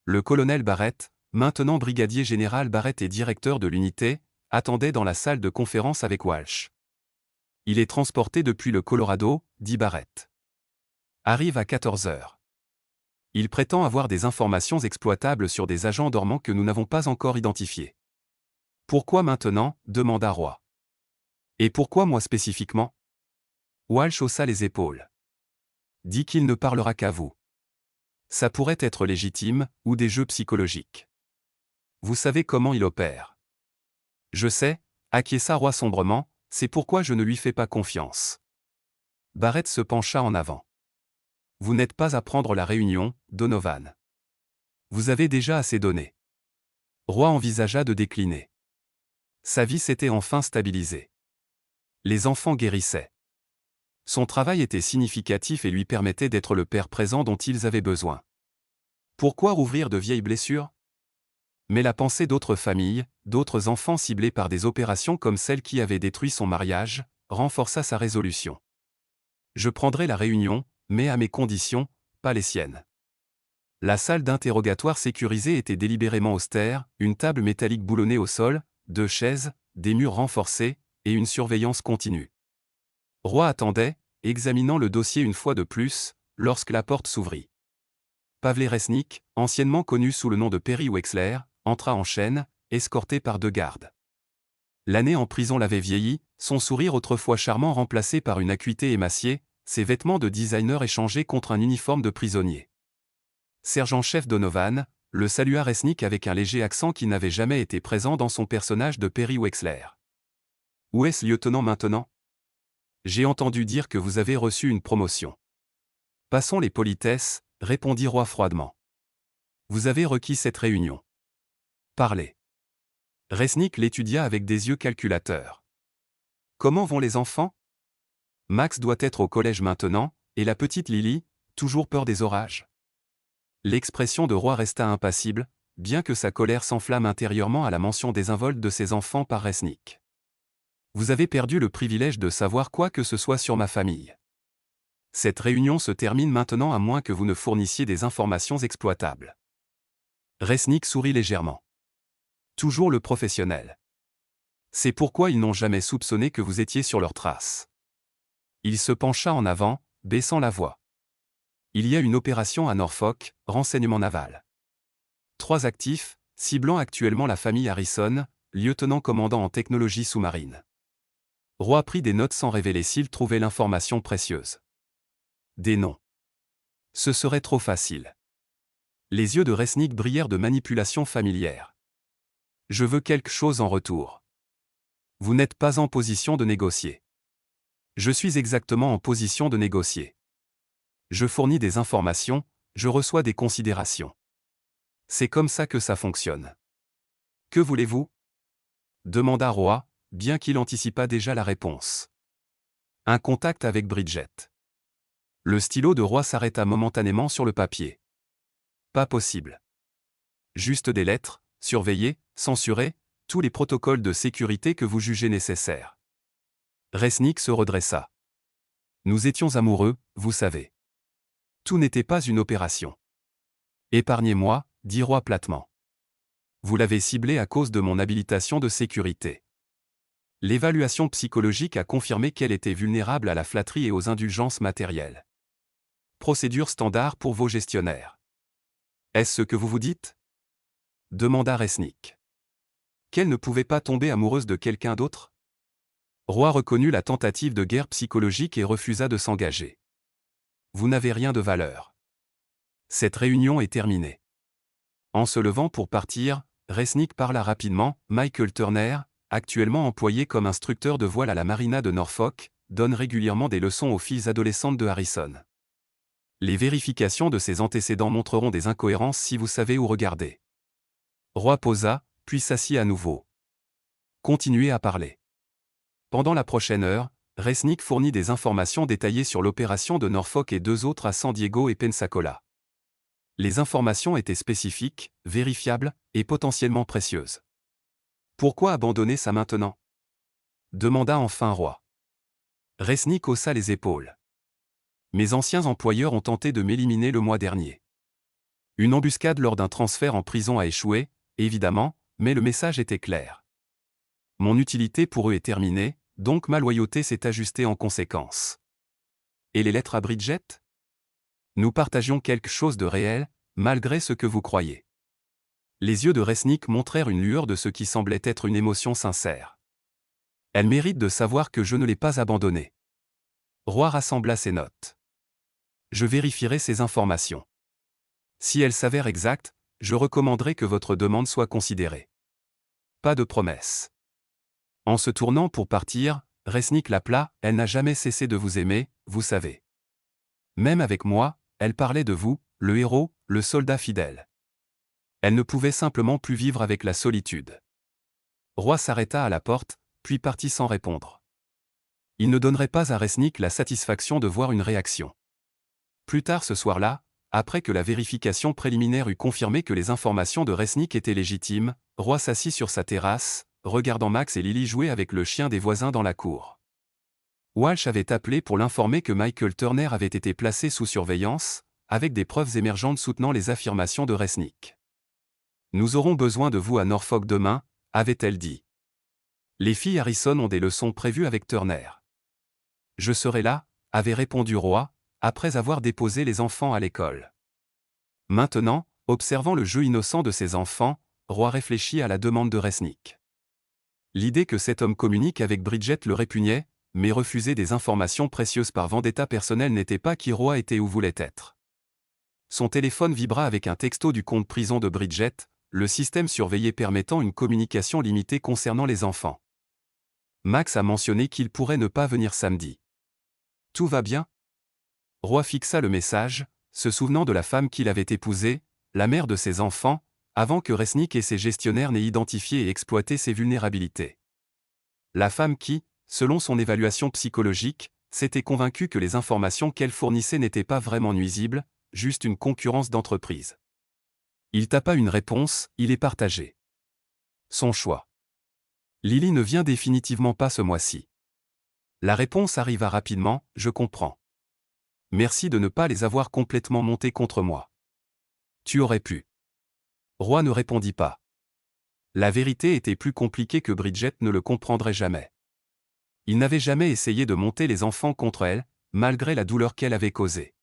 Le colonel Barrett, maintenant brigadier général Barrett et directeur de l'unité, attendait dans la salle de conférence avec Walsh. « Il est transporté depuis le Colorado », dit Barrett. « Arrive à 14 heures. Il prétend avoir des informations exploitables sur des agents dormants que nous n'avons pas encore identifiés. »« Pourquoi maintenant ?» demanda Roy. « Et pourquoi moi spécifiquement ?» Walsh haussa les épaules. « Dit qu'il ne parlera qu'à vous. Ça pourrait être légitime, ou des jeux psychologiques. Vous savez comment il opère. »« Je sais, » acquiesça Roy sombrement, « c'est pourquoi je ne lui fais pas confiance. » Barrett se pencha en avant. « Vous n'êtes pas à prendre la réunion, Donovan. Vous avez déjà assez donné. » Roy envisagea de décliner. Sa vie s'était enfin stabilisée. Les enfants guérissaient. Son travail était significatif et lui permettait d'être le père présent dont ils avaient besoin. Pourquoi rouvrir de vieilles blessures? Mais la pensée d'autres familles, d'autres enfants ciblés par des opérations comme celle qui avait détruit son mariage, renforça sa résolution. « Je prendrai la réunion, mais à mes conditions, pas les siennes. » La salle d'interrogatoire sécurisée était délibérément austère, une table métallique boulonnée au sol, 2 chaises, des murs renforcés, et une surveillance continue. Roy attendait, examinant le dossier une fois de plus, lorsque la porte s'ouvrit. Pavel Resnick, anciennement connu sous le nom de Perry Wexler, entra en chaîne, escorté par 2 gardes. L'année en prison l'avait vieilli, son sourire autrefois charmant remplacé par une acuité émaciée, ses vêtements de designer échangés contre un uniforme de prisonnier. Sergent-chef Donovan, le salua Resnick avec un léger accent qui n'avait jamais été présent dans son personnage de Perry Wexler. « Où est-ce lieutenant maintenant ? J'ai entendu dire que vous avez reçu une promotion. »« Passons les politesses, » répondit Roy froidement. « Vous avez requis cette réunion. Parlez. » Resnick l'étudia avec des yeux calculateurs. « Comment vont les enfants ? Max doit être au collège maintenant, et la petite Lily, toujours peur des orages. » L'expression de Roy resta impassible, bien que sa colère s'enflamme intérieurement à la mention désinvolte de ses enfants par Resnick. « Vous avez perdu le privilège de savoir quoi que ce soit sur ma famille. Cette réunion se termine maintenant à moins que vous ne fournissiez des informations exploitables. » Resnick sourit légèrement. Toujours le professionnel. C'est pourquoi ils n'ont jamais soupçonné que vous étiez sur leurs traces. Il se pencha en avant, baissant la voix. Il y a une opération à Norfolk, renseignement naval. 3 actifs, ciblant actuellement la famille Harrison, lieutenant-commandant en technologie sous-marine. Roy prit des notes sans révéler s'il trouvait l'information précieuse. Des noms. Ce serait trop facile. Les yeux de Resnick brillèrent de manipulation familière. Je veux quelque chose en retour. Vous n'êtes pas en position de négocier. Je suis exactement en position de négocier. Je fournis des informations, je reçois des considérations. C'est comme ça que ça fonctionne. Que voulez-vous? Demanda Roy, bien qu'il anticipa déjà la réponse. Un contact avec Bridget. Le stylo de Roy s'arrêta momentanément sur le papier. Pas possible. Juste des lettres, surveillées, censurées, tous les protocoles de sécurité que vous jugez nécessaires. Resnick se redressa. Nous étions amoureux, vous savez. Tout n'était pas une opération. Épargnez-moi, dit Roy platement. Vous l'avez ciblé à cause de mon habilitation de sécurité. L'évaluation psychologique a confirmé qu'elle était vulnérable à la flatterie et aux indulgences matérielles. Procédure standard pour vos gestionnaires. Est-ce ce que vous vous dites? Demanda Resnick. Qu'elle ne pouvait pas tomber amoureuse de quelqu'un d'autre? Roy reconnut la tentative de guerre psychologique et refusa de s'engager. Vous n'avez rien de valeur. Cette réunion est terminée. En se levant pour partir, Resnick parla rapidement. Michael Turner, actuellement employé comme instructeur de voile à la marina de Norfolk, donne régulièrement des leçons aux filles adolescentes de Harrison. Les vérifications de ses antécédents montreront des incohérences si vous savez où regarder. Roy posa, puis s'assit à nouveau. Continuez à parler. Pendant la prochaine heure, Resnick fournit des informations détaillées sur l'opération de Norfolk et 2 autres à San Diego et Pensacola. Les informations étaient spécifiques, vérifiables, et potentiellement précieuses. Pourquoi abandonner ça maintenant? Demanda enfin Roy. Resnick haussa les épaules. Mes anciens employeurs ont tenté de m'éliminer le mois dernier. Une embuscade lors d'un transfert en prison a échoué, évidemment, mais le message était clair. Mon utilité pour eux est terminée, donc ma loyauté s'est ajustée en conséquence. Et les lettres à Bridget? Nous partagions quelque chose de réel, malgré ce que vous croyez. Les yeux de Resnick montrèrent une lueur de ce qui semblait être une émotion sincère. Elle mérite de savoir que je ne l'ai pas abandonnée. Roy rassembla ses notes. Je vérifierai ces informations. Si elles s'avèrent exactes, je recommanderai que votre demande soit considérée. Pas de promesse. En se tournant pour partir, Resnick l'appela. Elle n'a jamais cessé de vous aimer, vous savez. Même avec moi, elle parlait de vous, le héros, le soldat fidèle. Elle ne pouvait simplement plus vivre avec la solitude. Roy s'arrêta à la porte, puis partit sans répondre. Il ne donnerait pas à Resnick la satisfaction de voir une réaction. Plus tard ce soir-là, après que la vérification préliminaire eut confirmé que les informations de Resnick étaient légitimes, Roy s'assit sur sa terrasse, regardant Max et Lily jouer avec le chien des voisins dans la cour. Walsh avait appelé pour l'informer que Michael Turner avait été placé sous surveillance, avec des preuves émergentes soutenant les affirmations de Resnick. Nous aurons besoin de vous à Norfolk demain, avait-elle dit. Les filles Harrison ont des leçons prévues avec Turner. Je serai là, avait répondu Roy, après avoir déposé les enfants à l'école. Maintenant, observant le jeu innocent de ses enfants, Roy réfléchit à la demande de Resnick. L'idée que cet homme communique avec Bridget le répugnait, mais refuser des informations précieuses par vendetta personnelle n'était pas qui Roy était ou voulait être. Son téléphone vibra avec un texto du compte prison de Bridget, le système surveillé permettant une communication limitée concernant les enfants. Max a mentionné qu'il pourrait ne pas venir samedi. Tout va bien? Roy fixa le message, se souvenant de la femme qu'il avait épousée, la mère de ses enfants, avant que Resnick et ses gestionnaires n'aient identifié et exploité ses vulnérabilités. La femme qui, selon son évaluation psychologique, s'était convaincue que les informations qu'elle fournissait n'étaient pas vraiment nuisibles, juste une concurrence d'entreprise. Il tapa une réponse, il est partagé. Son choix. Lily ne vient définitivement pas ce mois-ci. La réponse arriva rapidement, je comprends. Merci de ne pas les avoir complètement montés contre moi. Tu aurais pu. Roy ne répondit pas. La vérité était plus compliquée que Bridget ne le comprendrait jamais. Il n'avait jamais essayé de monter les enfants contre elle, malgré la douleur qu'elle avait causée.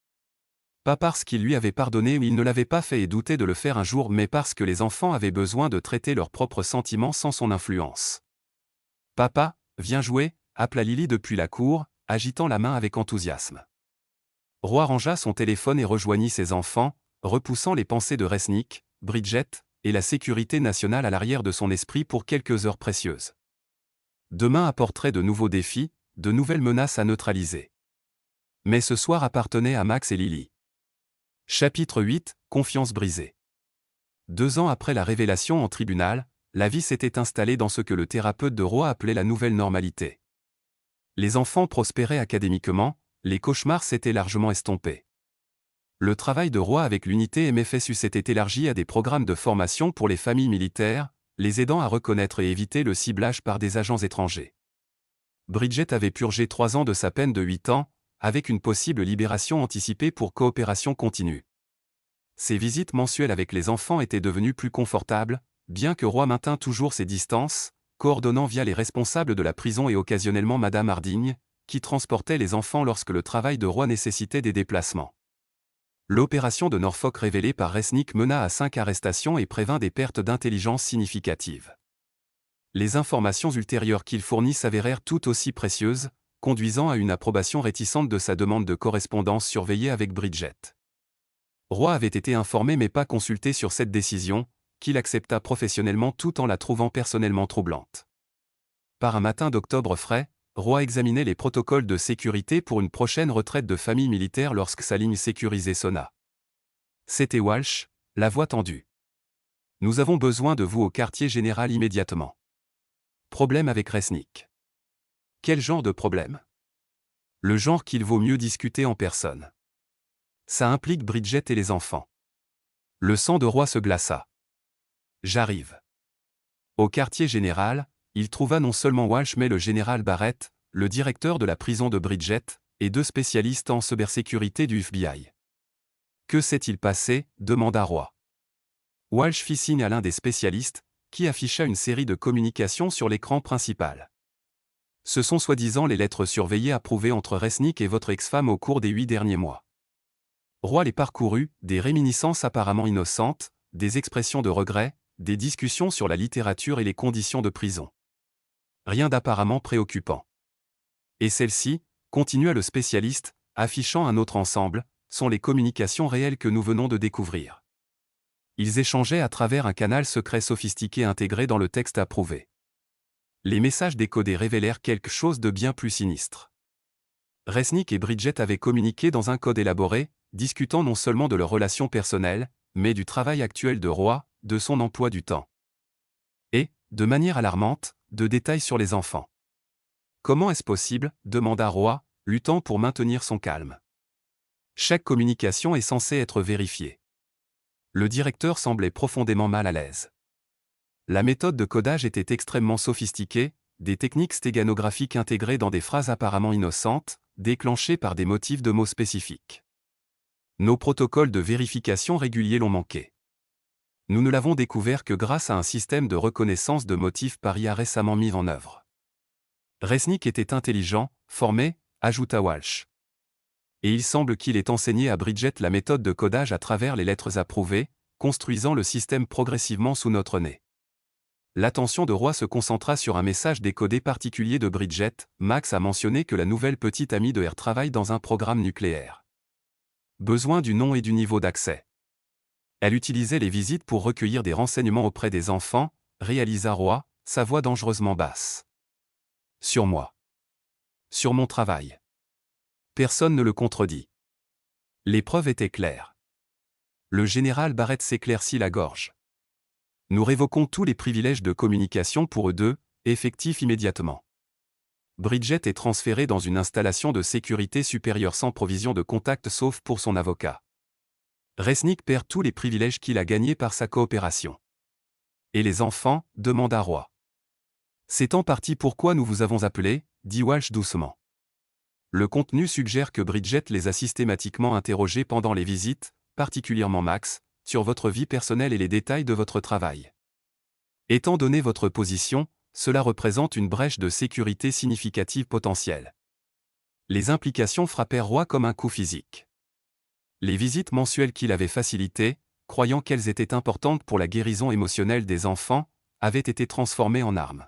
Pas parce qu'il lui avait pardonné ou il ne l'avait pas fait et doutait de le faire un jour, mais parce que les enfants avaient besoin de traiter leurs propres sentiments sans son influence. « Papa, viens jouer », appela Lily depuis la cour, agitant la main avec enthousiasme. Roy rangea son téléphone et rejoignit ses enfants, repoussant les pensées de Resnick, Bridget, et la sécurité nationale à l'arrière de son esprit pour quelques heures précieuses. Demain apporterait de nouveaux défis, de nouvelles menaces à neutraliser. Mais ce soir appartenait à Max et Lily. Chapitre 8, Confiance brisée. 2 ans après la révélation en tribunal, la vie s'était installée dans ce que le thérapeute de Roy appelait la nouvelle normalité. Les enfants prospéraient académiquement, les cauchemars s'étaient largement estompés. Le travail de Roy avec l'unité MFSU s'était élargi à des programmes de formation pour les familles militaires, les aidant à reconnaître et éviter le ciblage par des agents étrangers. Bridget avait purgé 3 ans de sa peine de 8 ans, avec une possible libération anticipée pour coopération continue. Ses visites mensuelles avec les enfants étaient devenues plus confortables, bien que Roy maintint toujours ses distances, coordonnant via les responsables de la prison et occasionnellement Madame Hardigne, qui transportait les enfants lorsque le travail de Roy nécessitait des déplacements. L'opération de Norfolk révélée par Resnick mena à 5 arrestations et prévint des pertes d'intelligence significatives. Les informations ultérieures qu'il fournit s'avérèrent tout aussi précieuses, conduisant à une approbation réticente de sa demande de correspondance surveillée avec Bridget. Roy avait été informé mais pas consulté sur cette décision, qu'il accepta professionnellement tout en la trouvant personnellement troublante. Par un matin d'octobre frais, Roy examinait les protocoles de sécurité pour une prochaine retraite de famille militaire lorsque sa ligne sécurisée sonna. C'était Walsh, la voix tendue. « Nous avons besoin de vous au quartier général immédiatement. » Problème avec Resnick. Quel genre de problème? Le genre qu'il vaut mieux discuter en personne. Ça implique Bridget et les enfants. Le sang de Roy se glaça. J'arrive. Au quartier général, il trouva non seulement Walsh mais le général Barrett, le directeur de la prison de Bridget, et 2 spécialistes en cybersécurité du FBI. Que s'est-il passé? Demanda Roy. Walsh fit signe à l'un des spécialistes, qui afficha une série de communications sur l'écran principal. Ce sont soi-disant les lettres surveillées approuvées entre Resnick et votre ex-femme au cours des 8 derniers mois. Roy les parcourut, des réminiscences apparemment innocentes, des expressions de regret, des discussions sur la littérature et les conditions de prison. Rien d'apparemment préoccupant. Et celle-ci, continua le spécialiste, affichant un autre ensemble, sont les communications réelles que nous venons de découvrir. Ils échangeaient à travers un canal secret sophistiqué intégré dans le texte approuvé. Les messages décodés révélèrent quelque chose de bien plus sinistre. Resnick et Bridget avaient communiqué dans un code élaboré, discutant non seulement de leur relation personnelle, mais du travail actuel de Roy, de son emploi du temps. Et, de manière alarmante, de détails sur les enfants. Comment est-ce possible? Demanda Roy, luttant pour maintenir son calme. Chaque communication est censée être vérifiée. Le directeur semblait profondément mal à l'aise. La méthode de codage était extrêmement sophistiquée, des techniques stéganographiques intégrées dans des phrases apparemment innocentes, déclenchées par des motifs de mots spécifiques. Nos protocoles de vérification réguliers l'ont manqué. Nous ne l'avons découvert que grâce à un système de reconnaissance de motifs paria récemment mis en œuvre. Resnick était intelligent, formé, ajouta Walsh. Et il semble qu'il ait enseigné à Bridget la méthode de codage à travers les lettres approuvées, construisant le système progressivement sous notre nez. L'attention de Roy se concentra sur un message décodé particulier de Bridget. Max a mentionné que la nouvelle petite amie de R travaille dans un programme nucléaire. Besoin du nom et du niveau d'accès. Elle utilisait les visites pour recueillir des renseignements auprès des enfants, réalisa Roy, sa voix dangereusement basse. Sur moi. Sur mon travail. Personne ne le contredit. Les preuves étaient claires. Le général Barrett s'éclaircit la gorge. Nous révoquons tous les privilèges de communication pour eux deux, effectifs immédiatement. Bridget est transférée dans une installation de sécurité supérieure sans provision de contact sauf pour son avocat. Resnick perd tous les privilèges qu'il a gagnés par sa coopération. Et les enfants? Demanda Roy. C'est en partie pourquoi nous vous avons appelé, dit Walsh doucement. Le contenu suggère que Bridget les a systématiquement interrogés pendant les visites, particulièrement Max, sur votre vie personnelle et les détails de votre travail. Étant donné votre position, cela représente une brèche de sécurité significative potentielle. Les implications frappèrent Roy comme un coup physique. Les visites mensuelles qu'il avait facilitées, croyant qu'elles étaient importantes pour la guérison émotionnelle des enfants, avaient été transformées en armes.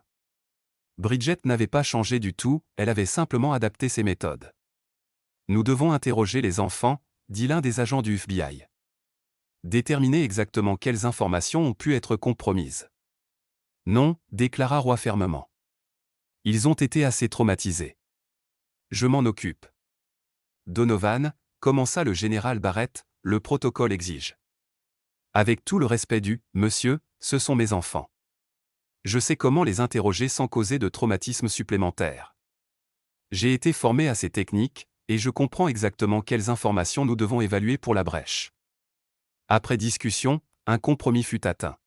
Bridget n'avait pas changé du tout, elle avait simplement adapté ses méthodes. Nous devons interroger les enfants, dit l'un des agents du FBI. Déterminer exactement quelles informations ont pu être compromises. Non, déclara Roy fermement. Ils ont été assez traumatisés. Je m'en occupe. Donovan, commença le général Barrett, le protocole exige. Avec tout le respect dû, monsieur, ce sont mes enfants. Je sais comment les interroger sans causer de traumatisme supplémentaire. J'ai été formé à ces techniques, et je comprends exactement quelles informations nous devons évaluer pour la brèche. Après discussion, un compromis fut atteint.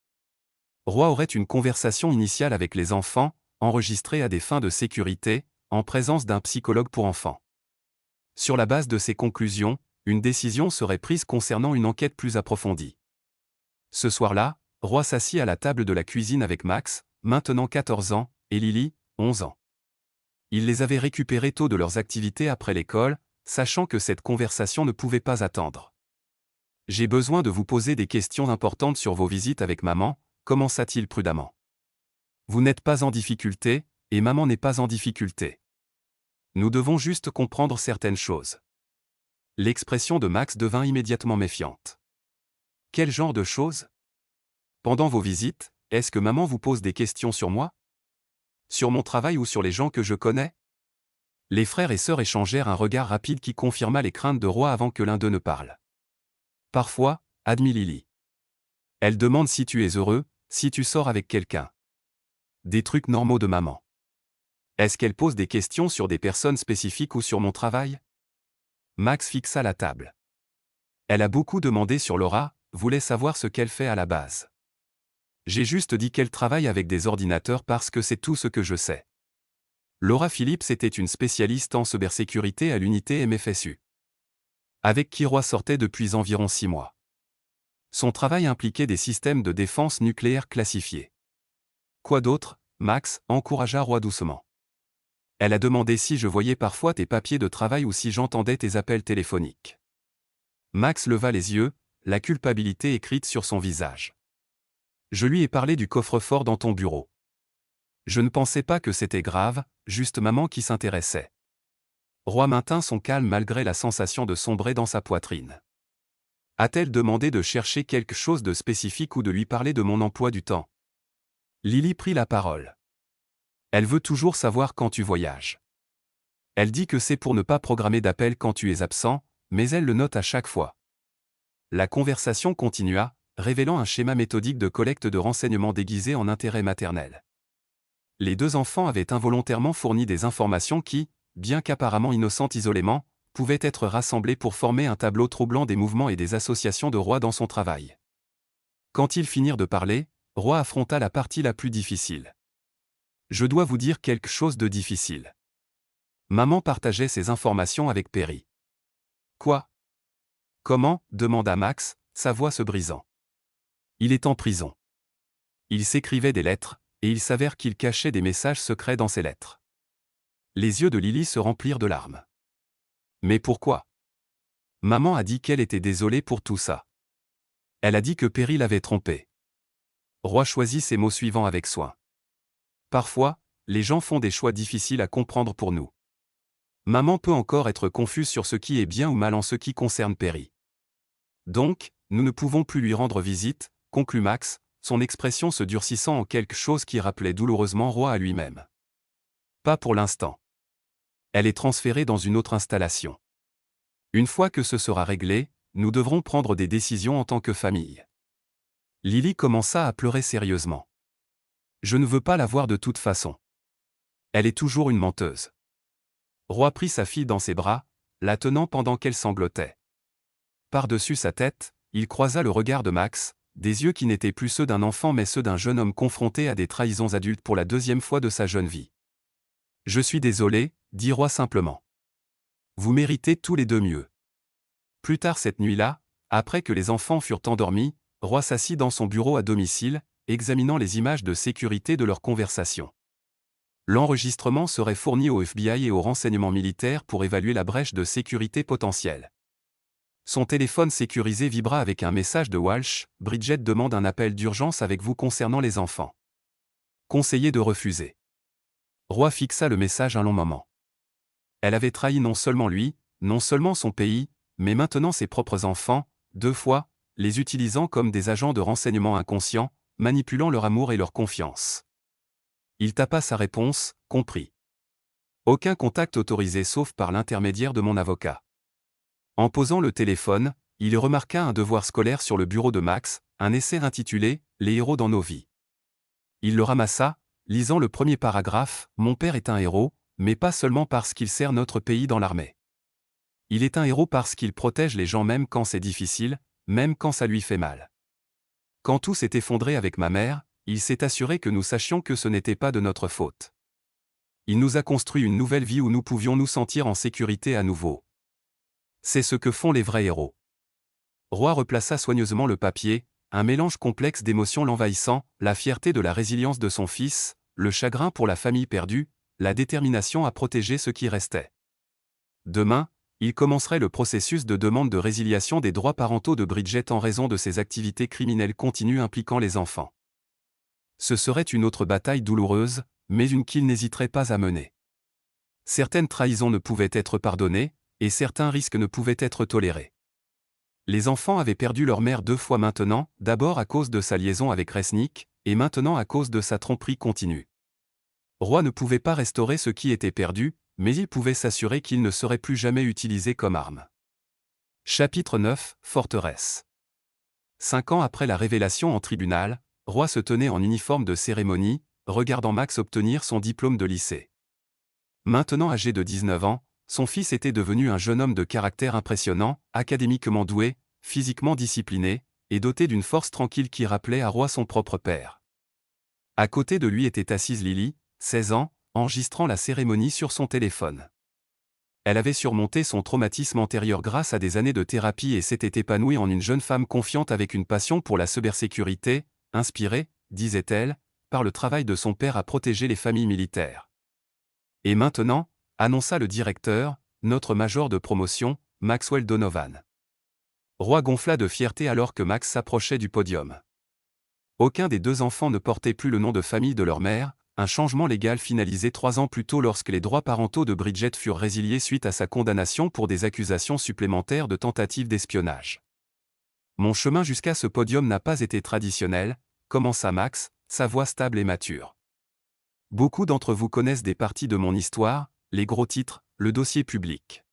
Roy aurait une conversation initiale avec les enfants, enregistrée à des fins de sécurité, en présence d'un psychologue pour enfants. Sur la base de ces conclusions, une décision serait prise concernant une enquête plus approfondie. Ce soir-là, Roy s'assit à la table de la cuisine avec Max, maintenant 14 ans, et Lily, 11 ans. Il les avait récupérés tôt de leurs activités après l'école, sachant que cette conversation ne pouvait pas attendre. « J'ai besoin de vous poser des questions importantes sur vos visites avec maman », commença-t-il prudemment. « Vous n'êtes pas en difficulté, et maman n'est pas en difficulté. Nous devons juste comprendre certaines choses. » L'expression de Max devint immédiatement méfiante. « Quel genre de choses ? Pendant vos visites, est-ce que maman vous pose des questions sur moi ? Sur mon travail ou sur les gens que je connais ?» Les frères et sœurs échangèrent un regard rapide qui confirma les craintes de Roy avant que l'un d'eux ne parle. « Parfois, admit Lily. Elle demande si tu es heureux, si tu sors avec quelqu'un. Des trucs normaux de maman. Est-ce qu'elle pose des questions sur des personnes spécifiques ou sur mon travail ? » Max fixa la table. Elle a beaucoup demandé sur Laura, voulait savoir ce qu'elle fait à la base. J'ai juste dit qu'elle travaille avec des ordinateurs parce que c'est tout ce que je sais. Laura Phillips était une spécialiste en cybersécurité à l'unité MFSU. Avec qui Roy sortait depuis environ 6 mois. Son travail impliquait des systèmes de défense nucléaire classifiés. Quoi d'autre ? Max encouragea Roy doucement. Elle a demandé si je voyais parfois tes papiers de travail ou si j'entendais tes appels téléphoniques. Max leva les yeux, la culpabilité écrite sur son visage. Je lui ai parlé du coffre-fort dans ton bureau. Je ne pensais pas que c'était grave, juste maman qui s'intéressait. Roy maintint son calme malgré la sensation de sombrer dans sa poitrine. A-t-elle demandé de chercher quelque chose de spécifique ou de lui parler de mon emploi du temps ? Lily prit la parole. Elle veut toujours savoir quand tu voyages. Elle dit que c'est pour ne pas programmer d'appel quand tu es absent, mais elle le note à chaque fois. La conversation continua, révélant un schéma méthodique de collecte de renseignements déguisé en intérêt maternel. Les deux enfants avaient involontairement fourni des informations qui, bien qu'apparemment innocentes isolément, pouvaient être rassemblées pour former un tableau troublant des mouvements et des associations de Roy dans son travail. Quand ils finirent de parler, Roy affronta la partie la plus difficile. « Je dois vous dire quelque chose de difficile. Maman partageait ces informations avec Perry. »« Quoi ? Comment ?» demanda Max, sa voix se brisant. « Il est en prison. Il s'écrivait des lettres, et il s'avère qu'il cachait des messages secrets dans ces lettres. » Les yeux de Lily se remplirent de larmes. « Mais pourquoi ? Maman a dit qu'elle était désolée pour tout ça. Elle a dit que Perry l'avait trompée. » Roy choisit ses mots suivants avec soin. « Parfois, les gens font des choix difficiles à comprendre pour nous. Maman peut encore être confuse sur ce qui est bien ou mal en ce qui concerne Perry. Donc, nous ne pouvons plus lui rendre visite, » conclut Max, son expression se durcissant en quelque chose qui rappelait douloureusement Roy à lui-même. « Pas pour l'instant. Elle est transférée dans une autre installation. Une fois que ce sera réglé, nous devrons prendre des décisions en tant que famille. » Lily commença à pleurer sérieusement. « Je ne veux pas la voir de toute façon. Elle est toujours une menteuse. » Roy prit sa fille dans ses bras, la tenant pendant qu'elle sanglotait. Par-dessus sa tête, il croisa le regard de Max, des yeux qui n'étaient plus ceux d'un enfant mais ceux d'un jeune homme confronté à des trahisons adultes pour la deuxième fois de sa jeune vie. « Je suis désolé, » dit Roy simplement. « Vous méritez tous les deux mieux. » Plus tard cette nuit-là, après que les enfants furent endormis, Roy s'assit dans son bureau à domicile, examinant les images de sécurité de leur conversation. L'enregistrement serait fourni au FBI et aux renseignements militaires pour évaluer la brèche de sécurité potentielle. Son téléphone sécurisé vibra avec un message de Walsh. « Bridget demande un appel d'urgence avec vous concernant les enfants. Conseillé de refuser. » Roy fixa le message un long moment. Elle avait trahi non seulement lui, non seulement son pays, mais maintenant ses propres enfants, 2 fois, les utilisant comme des agents de renseignement inconscients, manipulant leur amour et leur confiance. Il tapa sa réponse, compris. Aucun contact autorisé sauf par l'intermédiaire de mon avocat. En posant le téléphone, il remarqua un devoir scolaire sur le bureau de Max, un essai intitulé « Les héros dans nos vies ». Il le ramassa, lisant le premier paragraphe « Mon père est un héros, mais pas seulement parce qu'il sert notre pays dans l'armée. Il est un héros parce qu'il protège les gens même quand c'est difficile, même quand ça lui fait mal. Quand tout s'est effondré avec ma mère, il s'est assuré que nous sachions que ce n'était pas de notre faute. Il nous a construit une nouvelle vie où nous pouvions nous sentir en sécurité à nouveau. C'est ce que font les vrais héros. » Roy replaça soigneusement le papier, un mélange complexe d'émotions l'envahissant, la fierté de la résilience de son fils, le chagrin pour la famille perdue, la détermination à protéger ce qui restait. Demain, il commencerait le processus de demande de résiliation des droits parentaux de Bridget en raison de ses activités criminelles continues impliquant les enfants. Ce serait une autre bataille douloureuse, mais une qu'il n'hésiterait pas à mener. Certaines trahisons ne pouvaient être pardonnées, et certains risques ne pouvaient être tolérés. Les enfants avaient perdu leur mère 2 fois maintenant, d'abord à cause de sa liaison avec Resnick, et maintenant à cause de sa tromperie continue. Roy ne pouvait pas restaurer ce qui était perdu, mais il pouvait s'assurer qu'il ne serait plus jamais utilisé comme arme. Chapitre 9, Forteresse. 5 ans après la révélation en tribunal, Roy se tenait en uniforme de cérémonie, regardant Max obtenir son diplôme de lycée. Maintenant âgé de 19 ans, son fils était devenu un jeune homme de caractère impressionnant, académiquement doué, physiquement discipliné, et doté d'une force tranquille qui rappelait à Roy son propre père. À côté de lui était assise Lily, 16 ans, enregistrant la cérémonie sur son téléphone. Elle avait surmonté son traumatisme antérieur grâce à des années de thérapie et s'était épanouie en une jeune femme confiante avec une passion pour la cybersécurité, inspirée, disait-elle, par le travail de son père à protéger les familles militaires. Et maintenant, annonça le directeur, notre major de promotion, Maxwell Donovan. Roy gonfla de fierté alors que Max s'approchait du podium. Aucun des 2 enfants ne portait plus le nom de famille de leur mère, un changement légal finalisé 3 ans plus tôt lorsque les droits parentaux de Bridget furent résiliés suite à sa condamnation pour des accusations supplémentaires de tentative d'espionnage. Mon chemin jusqu'à ce podium n'a pas été traditionnel, commença Max, sa voix stable et mature. Beaucoup d'entre vous connaissent des parties de mon histoire, les gros titres, le dossier public.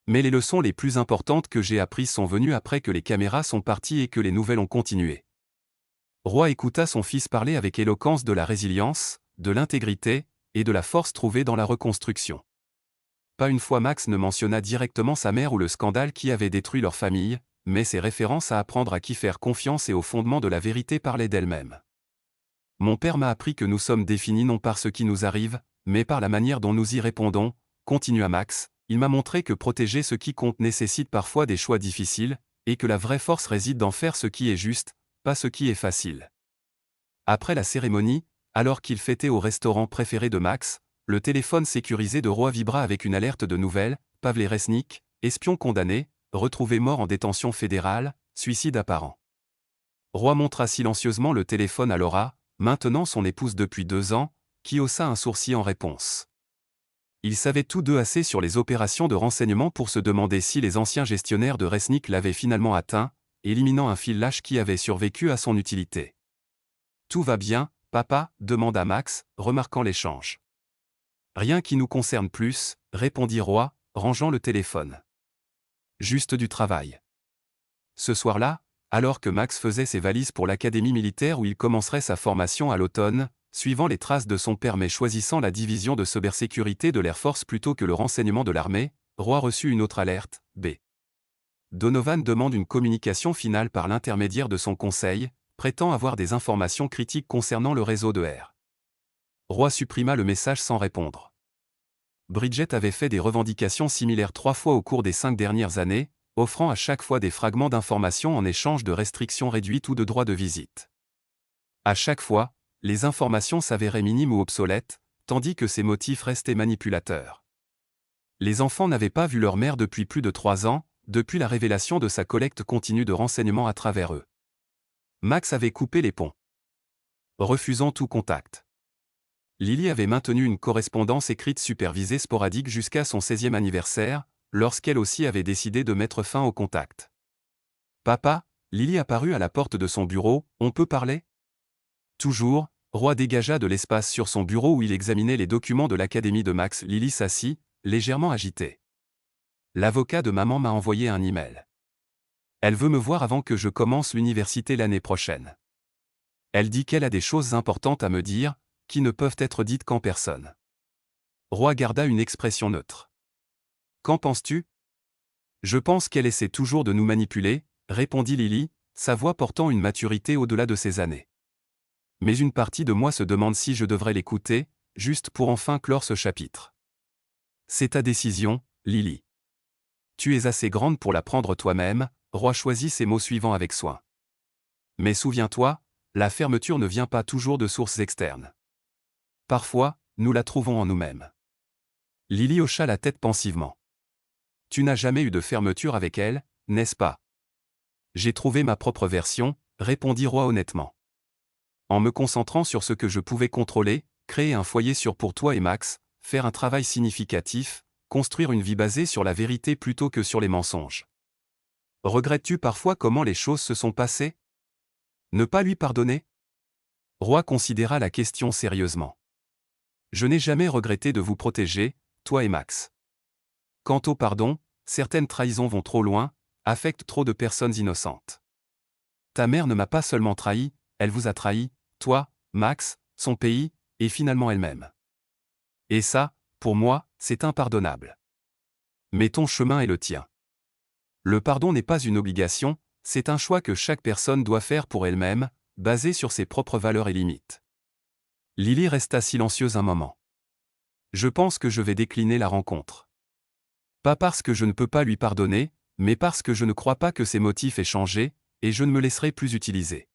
Mais les leçons les plus importantes que j'ai apprises sont venues après que les caméras sont parties et que les nouvelles ont continué. Roy écouta son fils parler avec éloquence de la résilience, de l'intégrité, et de la force trouvée dans la reconstruction. Pas une fois Max ne mentionna directement sa mère ou le scandale qui avait détruit leur famille, mais ses références à apprendre à qui faire confiance et au fondement de la vérité parlaient d'elle-même. Mon père m'a appris que nous sommes définis non par ce qui nous arrive, mais par la manière dont nous y répondons, continua Max. Il m'a montré que protéger ce qui compte nécessite parfois des choix difficiles, et que la vraie force réside dans faire ce qui est juste, pas ce qui est facile. Après la cérémonie, alors qu'il fêtait au restaurant préféré de Max, le téléphone sécurisé de Roy vibra avec une alerte de nouvelles, Pavle Resnick, espion condamné, retrouvé mort en détention fédérale, suicide apparent. Roy montra silencieusement le téléphone à Laura, maintenant son épouse depuis 2 ans, qui haussa un sourcil en réponse. Ils savaient tous deux assez sur les opérations de renseignement pour se demander si les anciens gestionnaires de Resnick l'avaient finalement atteint, éliminant un fil lâche qui avait survécu à son utilité. « Tout va bien, papa ?» demanda Max, remarquant l'échange. « Rien qui nous concerne plus », répondit Roy, rangeant le téléphone. « Juste du travail. » Ce soir-là, alors que Max faisait ses valises pour l'académie militaire où il commencerait sa formation à l'automne, suivant les traces de son père mais choisissant la division de cybersécurité de l'Air Force plutôt que le renseignement de l'armée, Roy reçut une autre alerte, B. Donovan demande une communication finale par l'intermédiaire de son conseil, prétend avoir des informations critiques concernant le réseau de R. Roy supprima le message sans répondre. Bridget avait fait des revendications similaires 3 fois au cours des 5 dernières années, offrant à chaque fois des fragments d'informations en échange de restrictions réduites ou de droits de visite. À chaque fois, les informations s'avéraient minimes ou obsolètes, tandis que ses motifs restaient manipulateurs. Les enfants n'avaient pas vu leur mère depuis plus de 3 ans, depuis la révélation de sa collecte continue de renseignements à travers eux. Max avait coupé les ponts, refusant tout contact. Lily avait maintenu une correspondance écrite supervisée sporadique jusqu'à son 16e anniversaire, lorsqu'elle aussi avait décidé de mettre fin au contact. « Papa ?» Lily apparut à la porte de son bureau, « On peut parler ?» Toujours, Roy dégagea de l'espace sur son bureau où il examinait les documents de l'académie de Max. Lily s'assit, légèrement agitée. L'avocat de maman m'a envoyé un email. Elle veut me voir avant que je commence l'université l'année prochaine. Elle dit qu'elle a des choses importantes à me dire, qui ne peuvent être dites qu'en personne. Roy garda une expression neutre. Qu'en penses-tu? Je pense qu'elle essaie toujours de nous manipuler, répondit Lily, sa voix portant une maturité au-delà de ses années. Mais une partie de moi se demande si je devrais l'écouter, juste pour enfin clore ce chapitre. C'est ta décision, Lily. Tu es assez grande pour la prendre toi-même. Roy choisit ses mots suivants avec soin. Mais souviens-toi, la fermeture ne vient pas toujours de sources externes. Parfois, nous la trouvons en nous-mêmes. Lily hocha la tête pensivement. Tu n'as jamais eu de fermeture avec elle, n'est-ce pas? J'ai trouvé ma propre version, répondit Roy honnêtement. En me concentrant sur ce que je pouvais contrôler, créer un foyer sûr pour toi et Max, faire un travail significatif, construire une vie basée sur la vérité plutôt que sur les mensonges. Regrettes-tu parfois comment les choses se sont passées? Ne pas lui pardonner? Roy considéra la question sérieusement. Je n'ai jamais regretté de vous protéger, toi et Max. Quant au pardon, certaines trahisons vont trop loin, affectent trop de personnes innocentes. Ta mère ne m'a pas seulement trahi, elle vous a trahi, toi, Max, son pays, et finalement elle-même. Et ça, pour moi, c'est impardonnable. Mais ton chemin est le tien. Le pardon n'est pas une obligation, c'est un choix que chaque personne doit faire pour elle-même, basé sur ses propres valeurs et limites. Lily resta silencieuse un moment. Je pense que je vais décliner la rencontre. Pas parce que je ne peux pas lui pardonner, mais parce que je ne crois pas que ses motifs aient changé, et je ne me laisserai plus utiliser.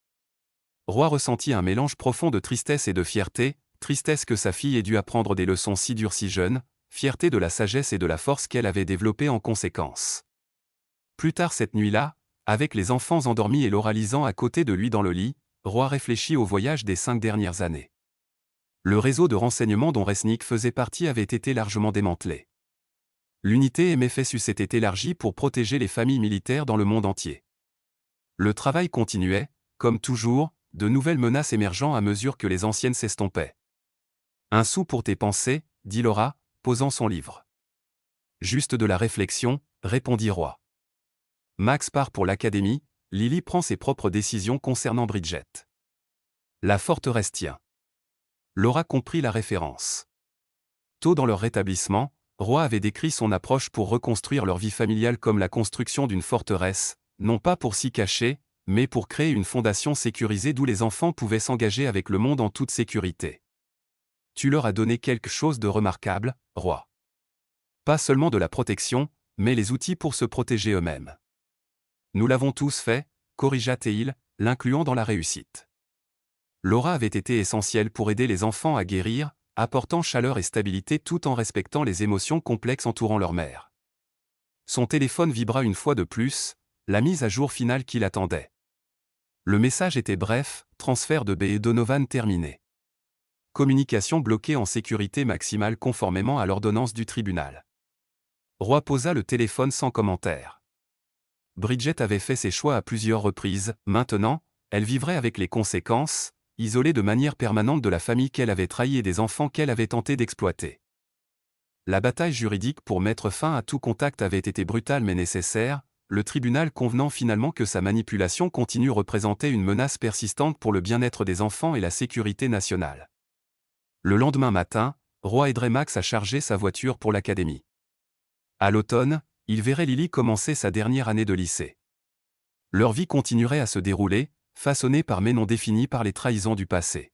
Roy ressentit un mélange profond de tristesse et de fierté, tristesse que sa fille ait dû apprendre des leçons si dures si jeune, fierté de la sagesse et de la force qu'elle avait développée en conséquence. Plus tard cette nuit-là, avec les enfants endormis et Laura lisant à côté de lui dans le lit, Roy réfléchit au voyage des 5 dernières années. Le réseau de renseignement dont Resnick faisait partie avait été largement démantelé. L'unité MFSU s'était élargie pour protéger les familles militaires dans le monde entier. Le travail continuait, comme toujours, de nouvelles menaces émergeant à mesure que les anciennes s'estompaient. Un sou pour tes pensées, dit Laura, posant son livre. Juste de la réflexion, répondit Roy. Max part pour l'académie, Lily prend ses propres décisions concernant Bridget. La forteresse tient. Laura comprit la référence. Tôt dans leur rétablissement, Roy avait décrit son approche pour reconstruire leur vie familiale comme la construction d'une forteresse, non pas pour s'y cacher, mais pour créer une fondation sécurisée d'où les enfants pouvaient s'engager avec le monde en toute sécurité. Tu leur as donné quelque chose de remarquable, Roy. Pas seulement de la protection, mais les outils pour se protéger eux-mêmes. Nous l'avons tous fait, corrigea Théil, l'incluant dans la réussite. Laura avait été essentielle pour aider les enfants à guérir, apportant chaleur et stabilité tout en respectant les émotions complexes entourant leur mère. Son téléphone vibra une fois de plus, la mise à jour finale qu'il attendait. Le message était bref, transfert de B et Donovan terminé. Communication bloquée en sécurité maximale conformément à l'ordonnance du tribunal. Roy posa le téléphone sans commentaire. Bridget avait fait ses choix à plusieurs reprises, maintenant, elle vivrait avec les conséquences, isolée de manière permanente de la famille qu'elle avait trahie et des enfants qu'elle avait tenté d'exploiter. La bataille juridique pour mettre fin à tout contact avait été brutale mais nécessaire, le tribunal convenant finalement que sa manipulation continue représentait une menace persistante pour le bien-être des enfants et la sécurité nationale. Le lendemain matin, Roy aiderait Max à charger sa voiture pour l'académie. À l'automne, il verrait Lily commencer sa dernière année de lycée. Leur vie continuerait à se dérouler, façonnée par mais non définie par les trahisons du passé.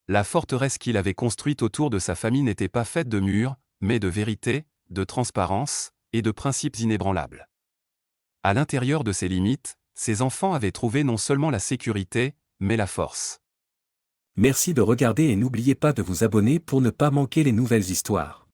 La forteresse qu'il avait construite autour de sa famille n'était pas faite de murs, mais de vérité, de transparence, et de principes inébranlables. À l'intérieur de ses limites, ses enfants avaient trouvé non seulement la sécurité, mais la force. Merci de regarder et n'oubliez pas de vous abonner pour ne pas manquer les nouvelles histoires.